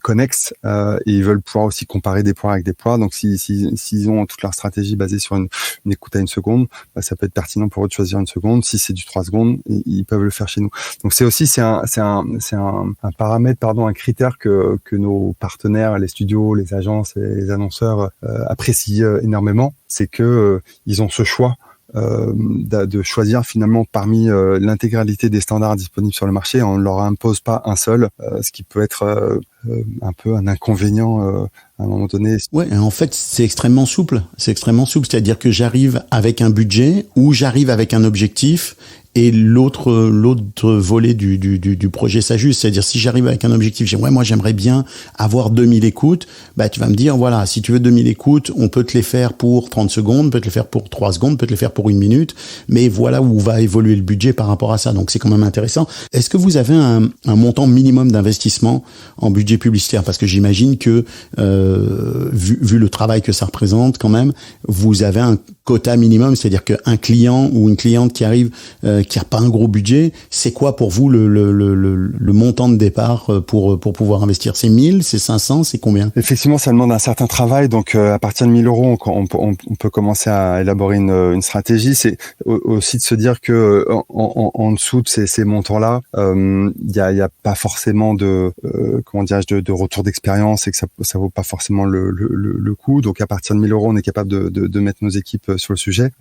Speaker 4: connexes et ils veulent pouvoir aussi comparer des poires avec des poires. Donc s'ils ont toute leur stratégie basée sur une écoute à 1 seconde, ça peut être pertinent pour eux de choisir 1 seconde. Si c'est du 3 secondes, ils peuvent le faire chez nous. Donc c'est un paramètre, un critère que nos partenaires, les studios, les agences et les annonceurs apprécient énormément, c'est que ils ont ce choix de choisir finalement parmi l'intégralité des standards disponibles sur le marché. On ne leur impose pas un seul, ce qui peut être un peu un inconvénient à un moment donné.
Speaker 3: Ouais, en fait, c'est extrêmement souple. C'est-à-dire que j'arrive avec un budget ou j'arrive avec un objectif. Et l'autre volet du projet s'ajuste. C'est-à-dire, si j'arrive avec un objectif, moi j'aimerais bien avoir 2000 écoutes, tu vas me dire, voilà, si tu veux 2000 écoutes, on peut te les faire pour 30 secondes, peut te les faire pour 3 secondes, peut te les faire pour 1 minute, mais voilà où va évoluer le budget par rapport à ça. Donc c'est quand même intéressant. Est-ce que vous avez un montant minimum d'investissement en budget publicitaire? Parce que j'imagine que, vu le travail que ça représente quand même, vous avez un quota minimum, c'est-à-dire qu'un client ou une cliente qui arrive, qui a pas un gros budget, c'est quoi pour vous le montant de départ pour pouvoir investir? C'est 1000, c'est 500, c'est combien?
Speaker 4: Effectivement, ça demande un certain travail. Donc à partir de 1000 €, on peut commencer à élaborer une stratégie. C'est aussi de se dire que en dessous de ces montants-là, il y a pas forcément de retour d'expérience et que ça vaut pas forcément le coup. Donc à partir de 1000 €, on est capable de mettre nos équipes sur le sujet.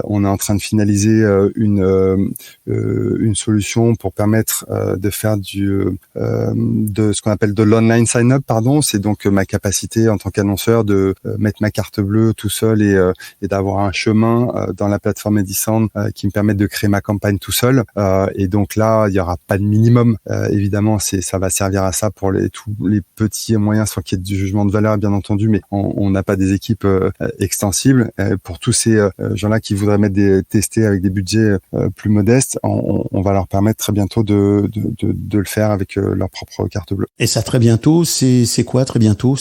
Speaker 4: On est en train de finaliser une solution pour permettre de faire de ce qu'on appelle de l'online sign-up, C'est donc ma capacité en tant qu'annonceur de mettre ma carte bleue tout seul et d'avoir un chemin dans la plateforme Edison qui me permet de créer ma campagne tout seul. Et donc là, il y aura pas de minimum. Évidemment, ça va servir à ça pour tous les petits et moyens, sans qu'il y ait du jugement de valeur, bien entendu, mais on n'a pas des équipes extensibles. Pour tous ces gens-là qui voudraient tester avec des budgets plus modestes, on va leur permettre très bientôt de le faire avec leur propre carte bleue.
Speaker 3: Et ça, très bientôt, c'est quoi très bientôt?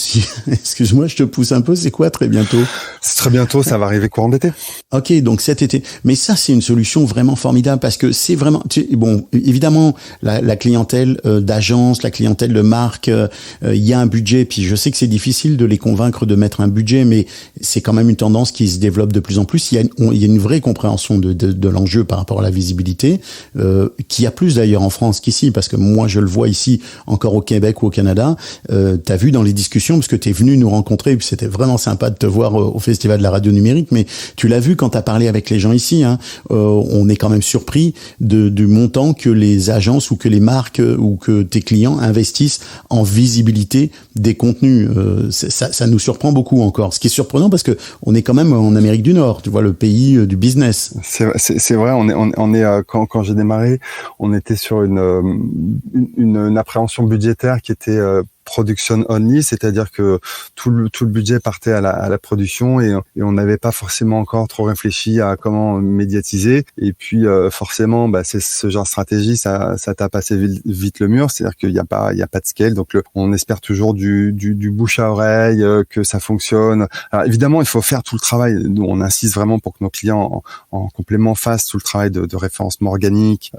Speaker 3: Excuse-moi, je te pousse un peu, c'est quoi très bientôt?
Speaker 4: C'est très bientôt, ça va arriver courant d'été.
Speaker 3: Ok, donc cet été. Mais ça, c'est une solution vraiment formidable parce que c'est vraiment, bon, évidemment, la clientèle d'agence, la clientèle de marque marques, il y a un budget, puis je sais que c'est difficile de les convaincre de mettre un budget, mais c'est quand même une tendance qui se développe de plus en plus. Il y a une vraie compréhension de l'enjeu par rapport à la visibilité, qu'il y a plus d'ailleurs en France qu'ici, parce que moi je le vois ici encore au Québec ou au Canada. T'as vu dans les discussions, parce que t'es venu nous rencontrer, et puis c'était vraiment sympa de te voir au Festival de la radio numérique, mais tu l'as vu quand t'as parlé avec les gens ici, hein, on est quand même surpris du montant que les agences ou que les marques ou que tes clients investissent en visibilité des contenus. Ça nous surprend beaucoup encore. Ce qui est surprenant parce que on est quand même en Amérique du Nord, tu vois, le pays du business.
Speaker 4: C'est vrai, on est quand j'ai démarré, on était sur une appréhension budgétaire qui était production only, c'est-à-dire que tout le budget partait à la production et on n'avait pas forcément encore trop réfléchi à comment médiatiser. Et puis forcément, c'est ce genre de stratégie, ça tape assez vite le mur, c'est-à-dire qu'il y a pas de scale. Donc on espère toujours du bouche à oreille, que ça fonctionne. Alors évidemment, il faut faire tout le travail. Nous, on insiste vraiment pour que nos clients en complément fassent tout le travail de référencement organique,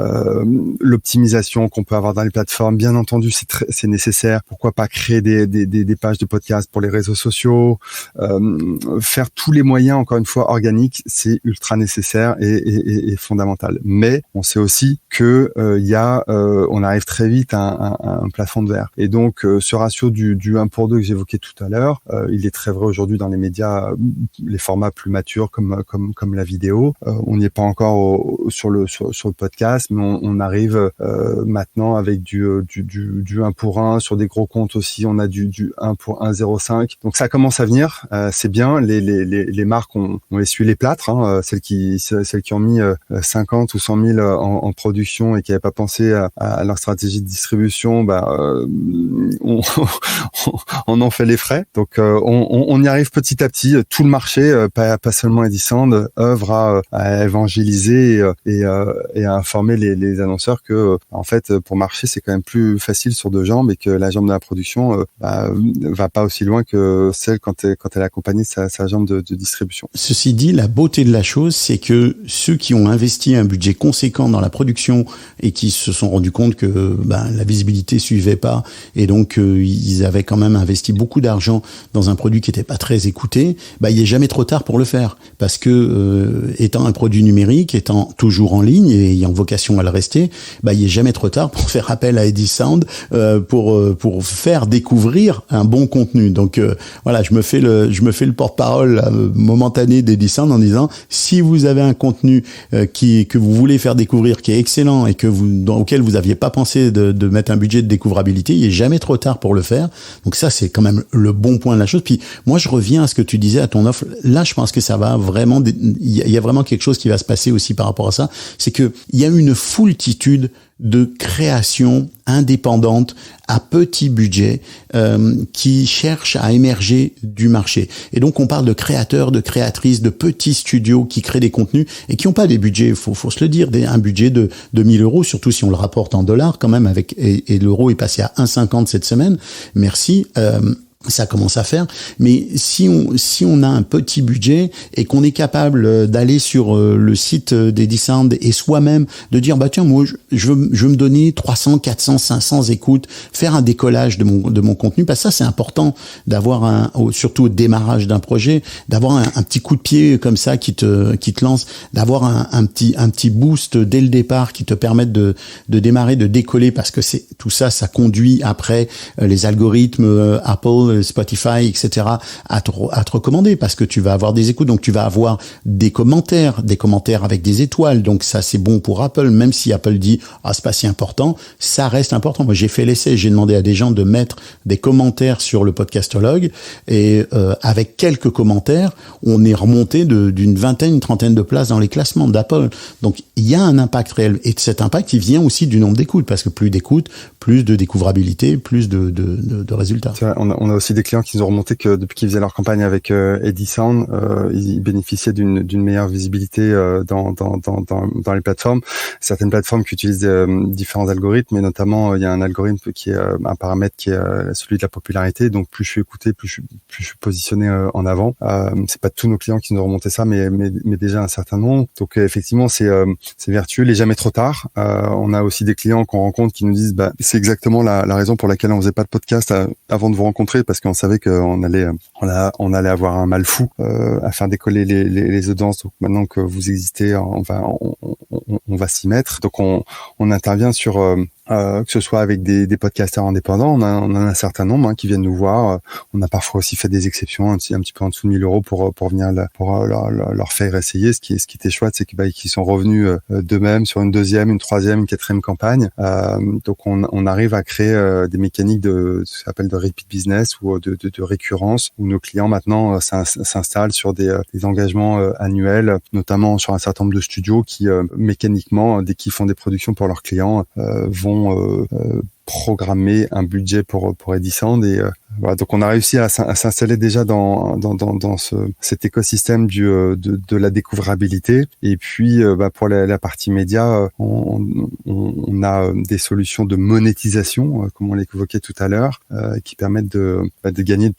Speaker 4: l'optimisation qu'on peut avoir dans les plateformes. Bien entendu, c'est nécessaire. Pourquoi pas créer des pages de podcast pour les réseaux sociaux, faire tous les moyens, encore une fois, organiques, c'est ultra nécessaire et fondamental. Mais on sait aussi que on arrive très vite à un plafond de verre. Et donc, ce ratio du 1:2 que j'évoquais tout à l'heure, il est très vrai aujourd'hui dans les médias, les formats plus matures comme la vidéo. On n'y est pas encore sur le podcast, mais on arrive maintenant avec du 1:1 sur des gros comptes aussi, on a du 1:1,05. Donc ça commence à venir, c'est bien. Les marques ont essuyé les plâtres, hein, celles qui ont mis 50 ou 100 000 en production et qui n'avaient pas pensé à leur stratégie de distribution, on en fait les frais. Donc on y arrive petit à petit. Tout le marché, pas seulement Edisand, œuvre à évangéliser et à informer les annonceurs que en fait pour marcher c'est quand même plus facile sur deux jambes et que la jambe de la production va pas aussi loin que celle quand elle accompagne sa jambe de distribution.
Speaker 3: Ceci dit, la beauté de la chose, c'est que ceux qui ont investi un budget conséquent dans la production et qui se sont rendus compte que la visibilité suivait pas et donc ils avaient quand même investi beaucoup d'argent dans un produit qui était pas très écouté, il est jamais trop tard pour le faire parce que étant un produit numérique, étant toujours en ligne et ayant vocation à le rester, il est jamais trop tard pour faire appel à Edisand pour faire découvrir un bon contenu. Donc voilà, je me fais le porte-parole momentané d'Edisand en disant si vous avez un contenu que vous voulez faire découvrir, qui est excellent et auquel vous aviez pas pensé de mettre un budget de découvrabilité, il est jamais trop tard pour le faire. Donc ça, c'est quand même le bon point de la chose. Puis moi, je reviens à ce que tu disais à ton offre. Là, je pense que ça va vraiment, il y a vraiment quelque chose qui va se passer aussi par rapport à ça. C'est que il y a une foultitude de créations indépendantes à petit budget qui cherchent à émerger du marché. Et donc on parle de créateurs, de créatrices, de petits studios qui créent des contenus et qui n'ont pas des budgets, faut se le dire, un budget de 1 000 €, surtout si on le rapporte en dollars quand même, et l'euro est passé à 1,50 cette semaine. Merci. Ça commence à faire, mais si on a un petit budget et qu'on est capable d'aller sur le site d'Edisand et soi-même de dire tiens, moi je veux me donner 300, 400, 500 écoutes, faire un décollage de mon contenu, parce que ça c'est important d'avoir surtout au démarrage d'un projet, d'avoir un petit coup de pied comme ça qui te lance, d'avoir un petit boost dès le départ qui te permette de démarrer, de décoller, parce que tout ça conduit après les algorithmes Apple, Spotify, etc. à te recommander, parce que tu vas avoir des écoutes, donc tu vas avoir des commentaires avec des étoiles, donc ça c'est bon pour Apple, même si Apple dit c'est pas si important, ça reste important. Moi j'ai fait l'essai, j'ai demandé à des gens de mettre des commentaires sur le Podcastologue et avec quelques commentaires, on est remonté d'une vingtaine, une trentaine de places dans les classements d'Apple. Donc il y a un impact réel, et cet impact il vient aussi du nombre d'écoutes, parce que plus d'écoutes, plus de découvrabilité, plus de résultats.
Speaker 4: On a aussi des clients qui nous ont remonté que depuis qu'ils faisaient leur campagne avec Edison, ils bénéficiaient d'une meilleure visibilité dans les plateformes. Certaines plateformes qui utilisent différents algorithmes, et notamment il y a un algorithme qui est un paramètre qui est celui de la popularité. Donc plus je suis écouté, plus je suis positionné en avant. C'est pas tous nos clients qui nous ont remonté ça, mais déjà un certain nombre. Donc effectivement c'est vertueux, il est jamais trop tard. On a aussi des clients qu'on rencontre qui nous disent c'est exactement la raison pour laquelle on faisait pas de podcast avant de vous rencontrer, parce qu'on savait qu'on allait avoir un mal fou à faire décoller les audiences. Donc maintenant que vous existez, on va s'y mettre. Donc on intervient sur que ce soit avec des podcasteurs indépendants, on en a un certain nombre qui viennent nous voir. On a parfois aussi fait des exceptions, un petit peu en dessous de 1 000 euros pour venir leur faire essayer. Ce qui était chouette, c'est qu'ils sont revenus d'eux-mêmes sur une deuxième, une troisième, une quatrième campagne. Donc on arrive à créer des mécaniques de ce qu'on appelle de repeat business ou de récurrence, où nos clients maintenant s'installent sur des engagements annuels, notamment sur un certain nombre de studios qui mécaniquement, dès qu'ils font des productions pour leurs clients, vont programmer un budget pour Edison. Et voilà, donc on a réussi à s'installer déjà dans cet écosystème de la découvrabilité. Et puis pour la partie média, on a des solutions de monétisation, comme on l'évoquait tout à l'heure, qui permettent de gagner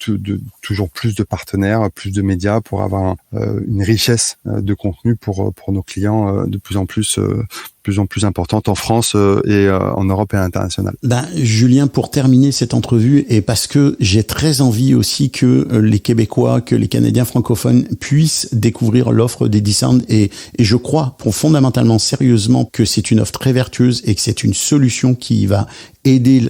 Speaker 4: toujours plus de partenaires, plus de médias, pour avoir une richesse de contenu pour nos clients de plus en plus importante en France et en Europe et à l'international.
Speaker 3: Julien, pour terminer cette entrevue, et parce que j'ai très envie aussi que les Québécois, que les Canadiens francophones puissent découvrir l'offre d'Edisound, et je crois fondamentalement, sérieusement, que c'est une offre très vertueuse et que c'est une solution qui va aider,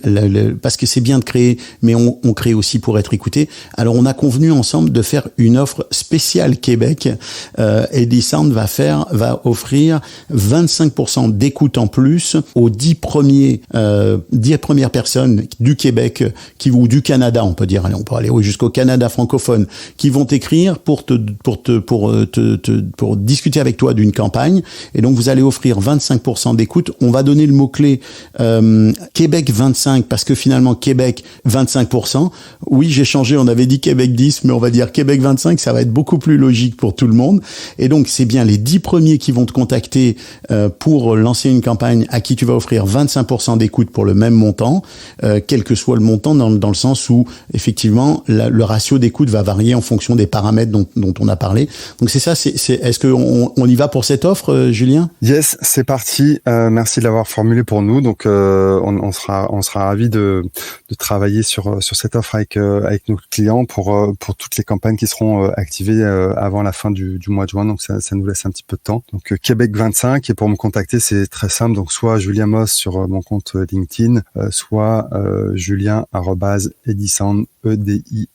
Speaker 3: parce que c'est bien de créer, mais on crée aussi pour être écouté. Alors on a convenu ensemble de faire une offre spéciale Québec. Edisound va offrir 25% d'écoute en plus aux 10 premières personnes du Québec ou du Canada, on peut dire. Allez, on peut aller jusqu'au Canada francophone, qui vont t'écrire pour discuter avec toi d'une campagne. Et donc vous allez offrir 25% d'écoute. On va donner le mot-clé Québec 25, parce que finalement Québec 25%. Oui, j'ai changé, on avait dit Québec 10, mais on va dire Québec 25, ça va être beaucoup plus logique pour tout le monde. Et donc c'est bien les 10 premiers qui vont te contacter pour lancer une campagne, à qui tu vas offrir 25% d'écoute pour le même montant, quel que soit le montant, dans le sens où effectivement le ratio d'écoute va varier en fonction des paramètres dont on a parlé. Donc c'est ça, est-ce qu'on y va pour cette offre, Julien?
Speaker 4: Yes, c'est parti. Merci de l'avoir formulé pour nous. Donc on sera ravis de travailler sur cette offre avec nos clients pour toutes les campagnes qui seront activées avant la fin du mois de juin. Donc ça nous laisse un petit peu de temps. Donc Québec 25, et pour me contacter, c'est très simple. Donc soit Julien Moss sur mon compte LinkedIn, soit julien@edisound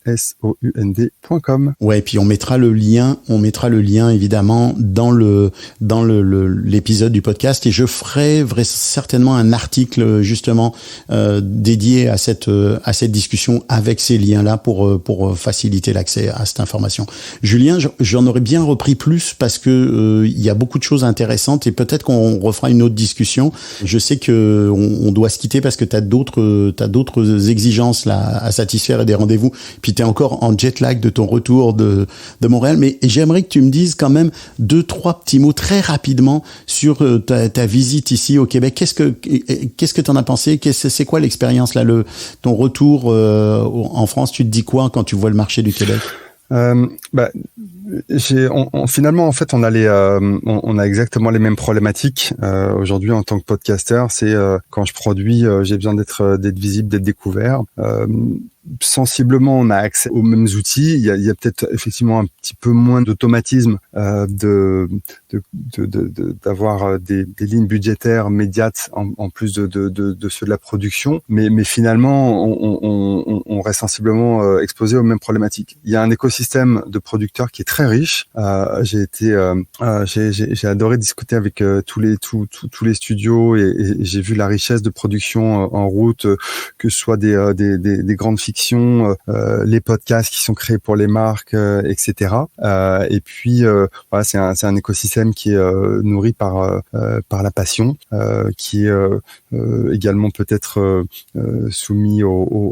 Speaker 4: edisound.com.
Speaker 3: Ouais, et puis on mettra le lien évidemment dans l'épisode du podcast, et je ferai certainement un article justement dédié à cette discussion avec ces liens-là pour faciliter l'accès à cette information. Julien, j'en aurais bien repris plus, parce que il y a beaucoup de choses intéressantes, et peut-être qu'on refera une autre discussion. Je sais que on doit se quitter parce que t'as d'autres exigences là à satisfaire et des rendez-vous. Puis t'es encore en jet lag de ton retour de Montréal, mais j'aimerais que tu me dises quand même 2-3 petits mots très rapidement sur ta visite ici au Québec. Qu'est-ce que t'en as pensé? C'est quoi l'expérience là, ton retour en France? Tu te dis quoi quand tu vois le marché du Québec?
Speaker 4: Finalement, en fait, on a exactement les mêmes problématiques aujourd'hui en tant que podcasteur. C'est quand je produis, j'ai besoin d'être visible, d'être découvert. Sensiblement, on a accès aux mêmes outils. Il y a peut-être effectivement un petit peu moins d'automatisme, d'avoir des lignes budgétaires médiates en plus de ceux de la production. Mais finalement, on reste sensiblement exposé aux mêmes problématiques. Il y a un écosystème de producteurs qui est très riche. J'ai adoré discuter avec tous les studios, et j'ai vu la richesse de production en route, que ce soit des grandes fictions fiction, les podcasts qui sont créés pour les marques, etc. Et puis voilà, c'est un écosystème qui est nourri par la passion, qui est également peut-être soumis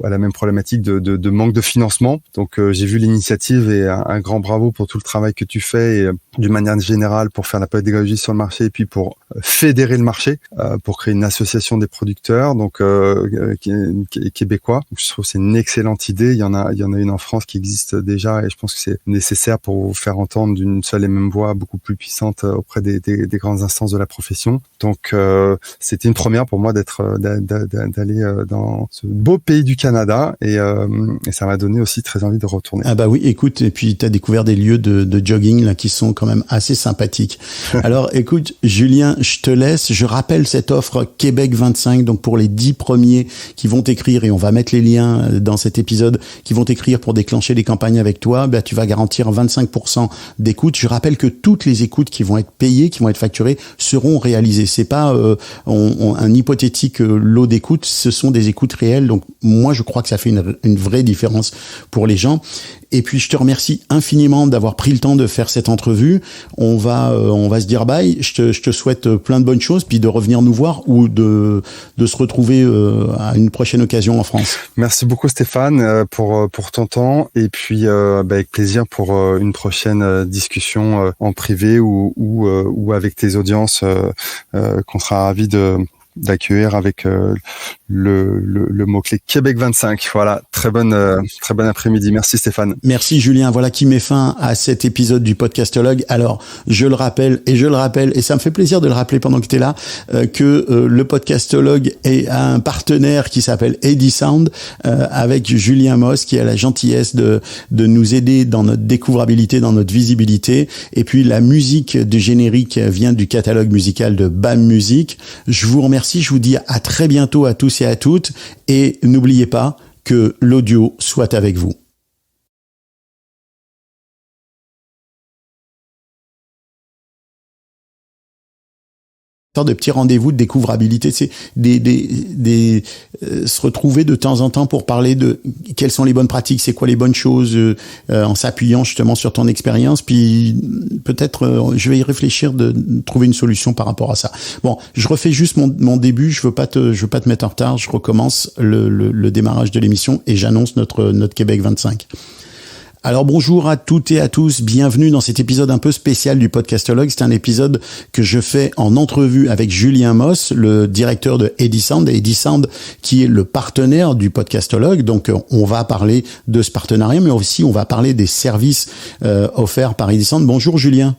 Speaker 4: à la même problématique de manque de financement. Donc j'ai vu l'initiative et un grand bravo pour tout le travail que tu fais et d'une manière générale pour faire la pédagogie sur le marché et puis pour fédérer le marché, pour créer une association des producteurs donc québécois. Je trouve que c'est une excellente idée. Il y en a une en France qui existe déjà et je pense que c'est nécessaire pour vous faire entendre d'une seule et même voix beaucoup plus puissante auprès des grandes instances de la profession. Donc c'était une première pour moi d'aller dans ce beau pays du Canada et ça m'a donné aussi très envie de retourner.
Speaker 3: Ah bah oui, écoute, et puis tu as découvert des lieux de jogging là qui sont quand même assez sympathiques. Alors écoute, Julien, je te laisse. Je rappelle cette offre Québec 25, donc pour les 10 premiers qui vont écrire, et on va mettre les liens dans cet épisode, qui vont écrire pour déclencher les campagnes avec toi, bah, tu vas garantir 25% d'écoute. Je rappelle que toutes les écoutes qui vont être payées, qui vont être facturées, seront réalisées. C'est pas un hypothétique lot d'écoutes, ce sont des écoutes réelles. Donc moi, je crois que ça fait une vraie différence pour les gens. Et puis je te remercie infiniment d'avoir pris le temps de faire cette entrevue. On va se dire bye. Je te souhaite plein de bonnes choses, puis de revenir nous voir ou de se retrouver à une prochaine occasion en France.
Speaker 4: Merci beaucoup Stéphane pour ton temps et puis avec plaisir pour une prochaine discussion en privé ou avec tes audiences qu'on sera ravis d'accueillir avec le mot-clé Québec 25. Voilà, très bon après-midi. Merci Stéphane.
Speaker 3: Merci Julien. Voilà qui met fin à cet épisode du Podcastologue. Alors, je le rappelle, et ça me fait plaisir de le rappeler pendant que tu es là, que le Podcastologue est un partenaire qui s'appelle Edisound, avec Julien Moss, qui a la gentillesse de nous aider dans notre découvrabilité, dans notre visibilité. Et puis, la musique du générique vient du catalogue musical de BAM Music. Je vous remercie. Je vous dis à très bientôt à tous et à toutes. Et n'oubliez pas que l'audio soit avec vous. De petits rendez-vous de découvrabilité, c'est se retrouver de temps en temps pour parler de quelles sont les bonnes pratiques, c'est quoi les bonnes choses, en s'appuyant justement sur ton expérience, puis peut-être je vais y réfléchir de trouver une solution par rapport à ça. Bon, je refais juste mon début, je veux pas te mettre en retard, je recommence le démarrage de l'émission et j'annonce notre Québec 25. Alors bonjour à toutes et à tous, bienvenue dans cet épisode un peu spécial du Podcastologue. C'est un épisode que je fais en entrevue avec Julien Moss, le directeur de Edisound, Edisound qui est le partenaire du Podcastologue. Donc on va parler de ce partenariat, mais aussi on va parler des services offerts par Edisound. Bonjour Julien.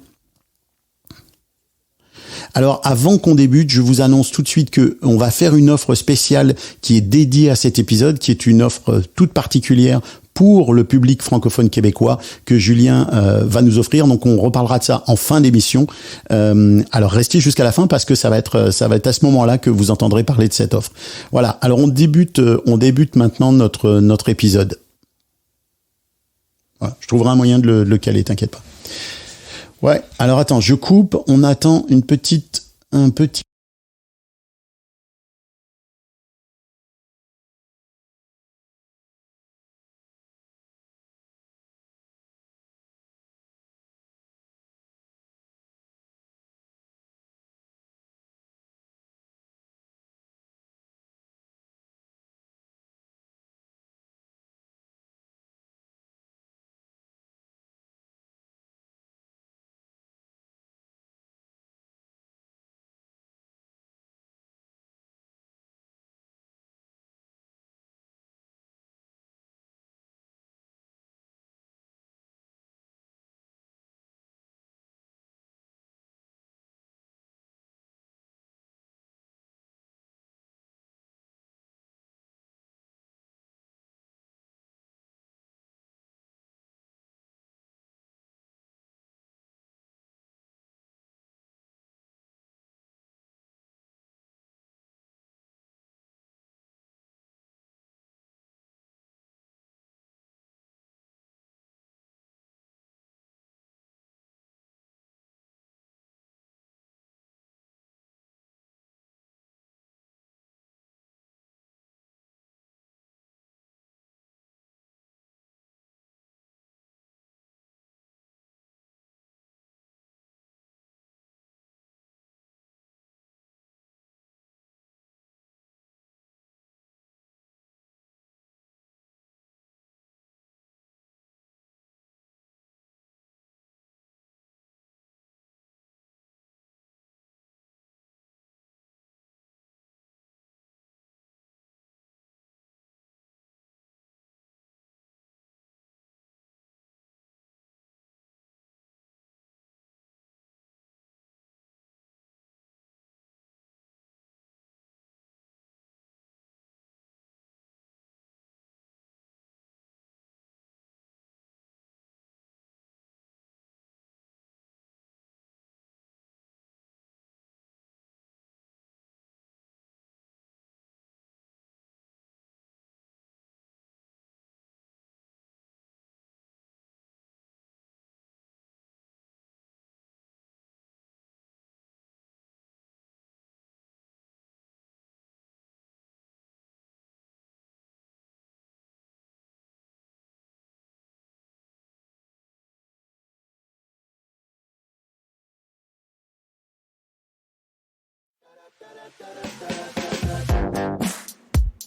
Speaker 3: Alors, avant qu'on débute, je vous annonce tout de suite que on va faire une offre spéciale qui est dédiée à cet épisode, qui est une offre toute particulière pour le public francophone québécois que Julien va nous offrir. Donc, on reparlera de ça en fin d'émission. Alors, restez jusqu'à la fin parce que ça va être à ce moment-là que vous entendrez parler de cette offre. Voilà. Alors, on débute maintenant notre épisode. Voilà. Je trouverai un moyen de le caler, t'inquiète pas. Ouais, alors attends, je coupe, on attend un petit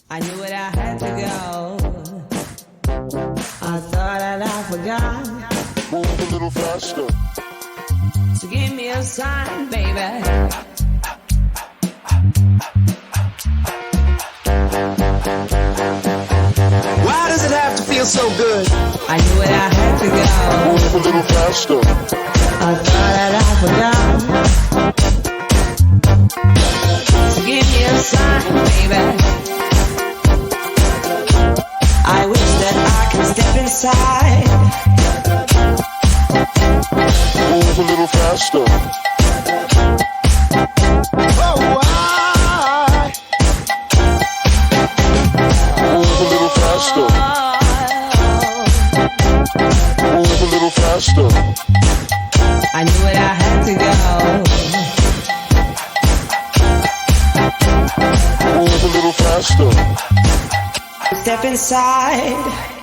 Speaker 1: I knew it, I had to go. I thought that I forgot.
Speaker 2: Move a little faster.
Speaker 1: So give me a sign, baby.
Speaker 5: Why does it have to feel so good?
Speaker 1: I knew it, I had to go.
Speaker 2: Move a little faster.
Speaker 1: I thought that I forgot. So give me a sign, baby. I wish that I could step inside.
Speaker 2: Move a little faster.
Speaker 5: Oh, why?
Speaker 2: Move a little faster. Move a little faster.
Speaker 1: I knew it, I had to go.
Speaker 2: Move a little faster.
Speaker 1: Step inside.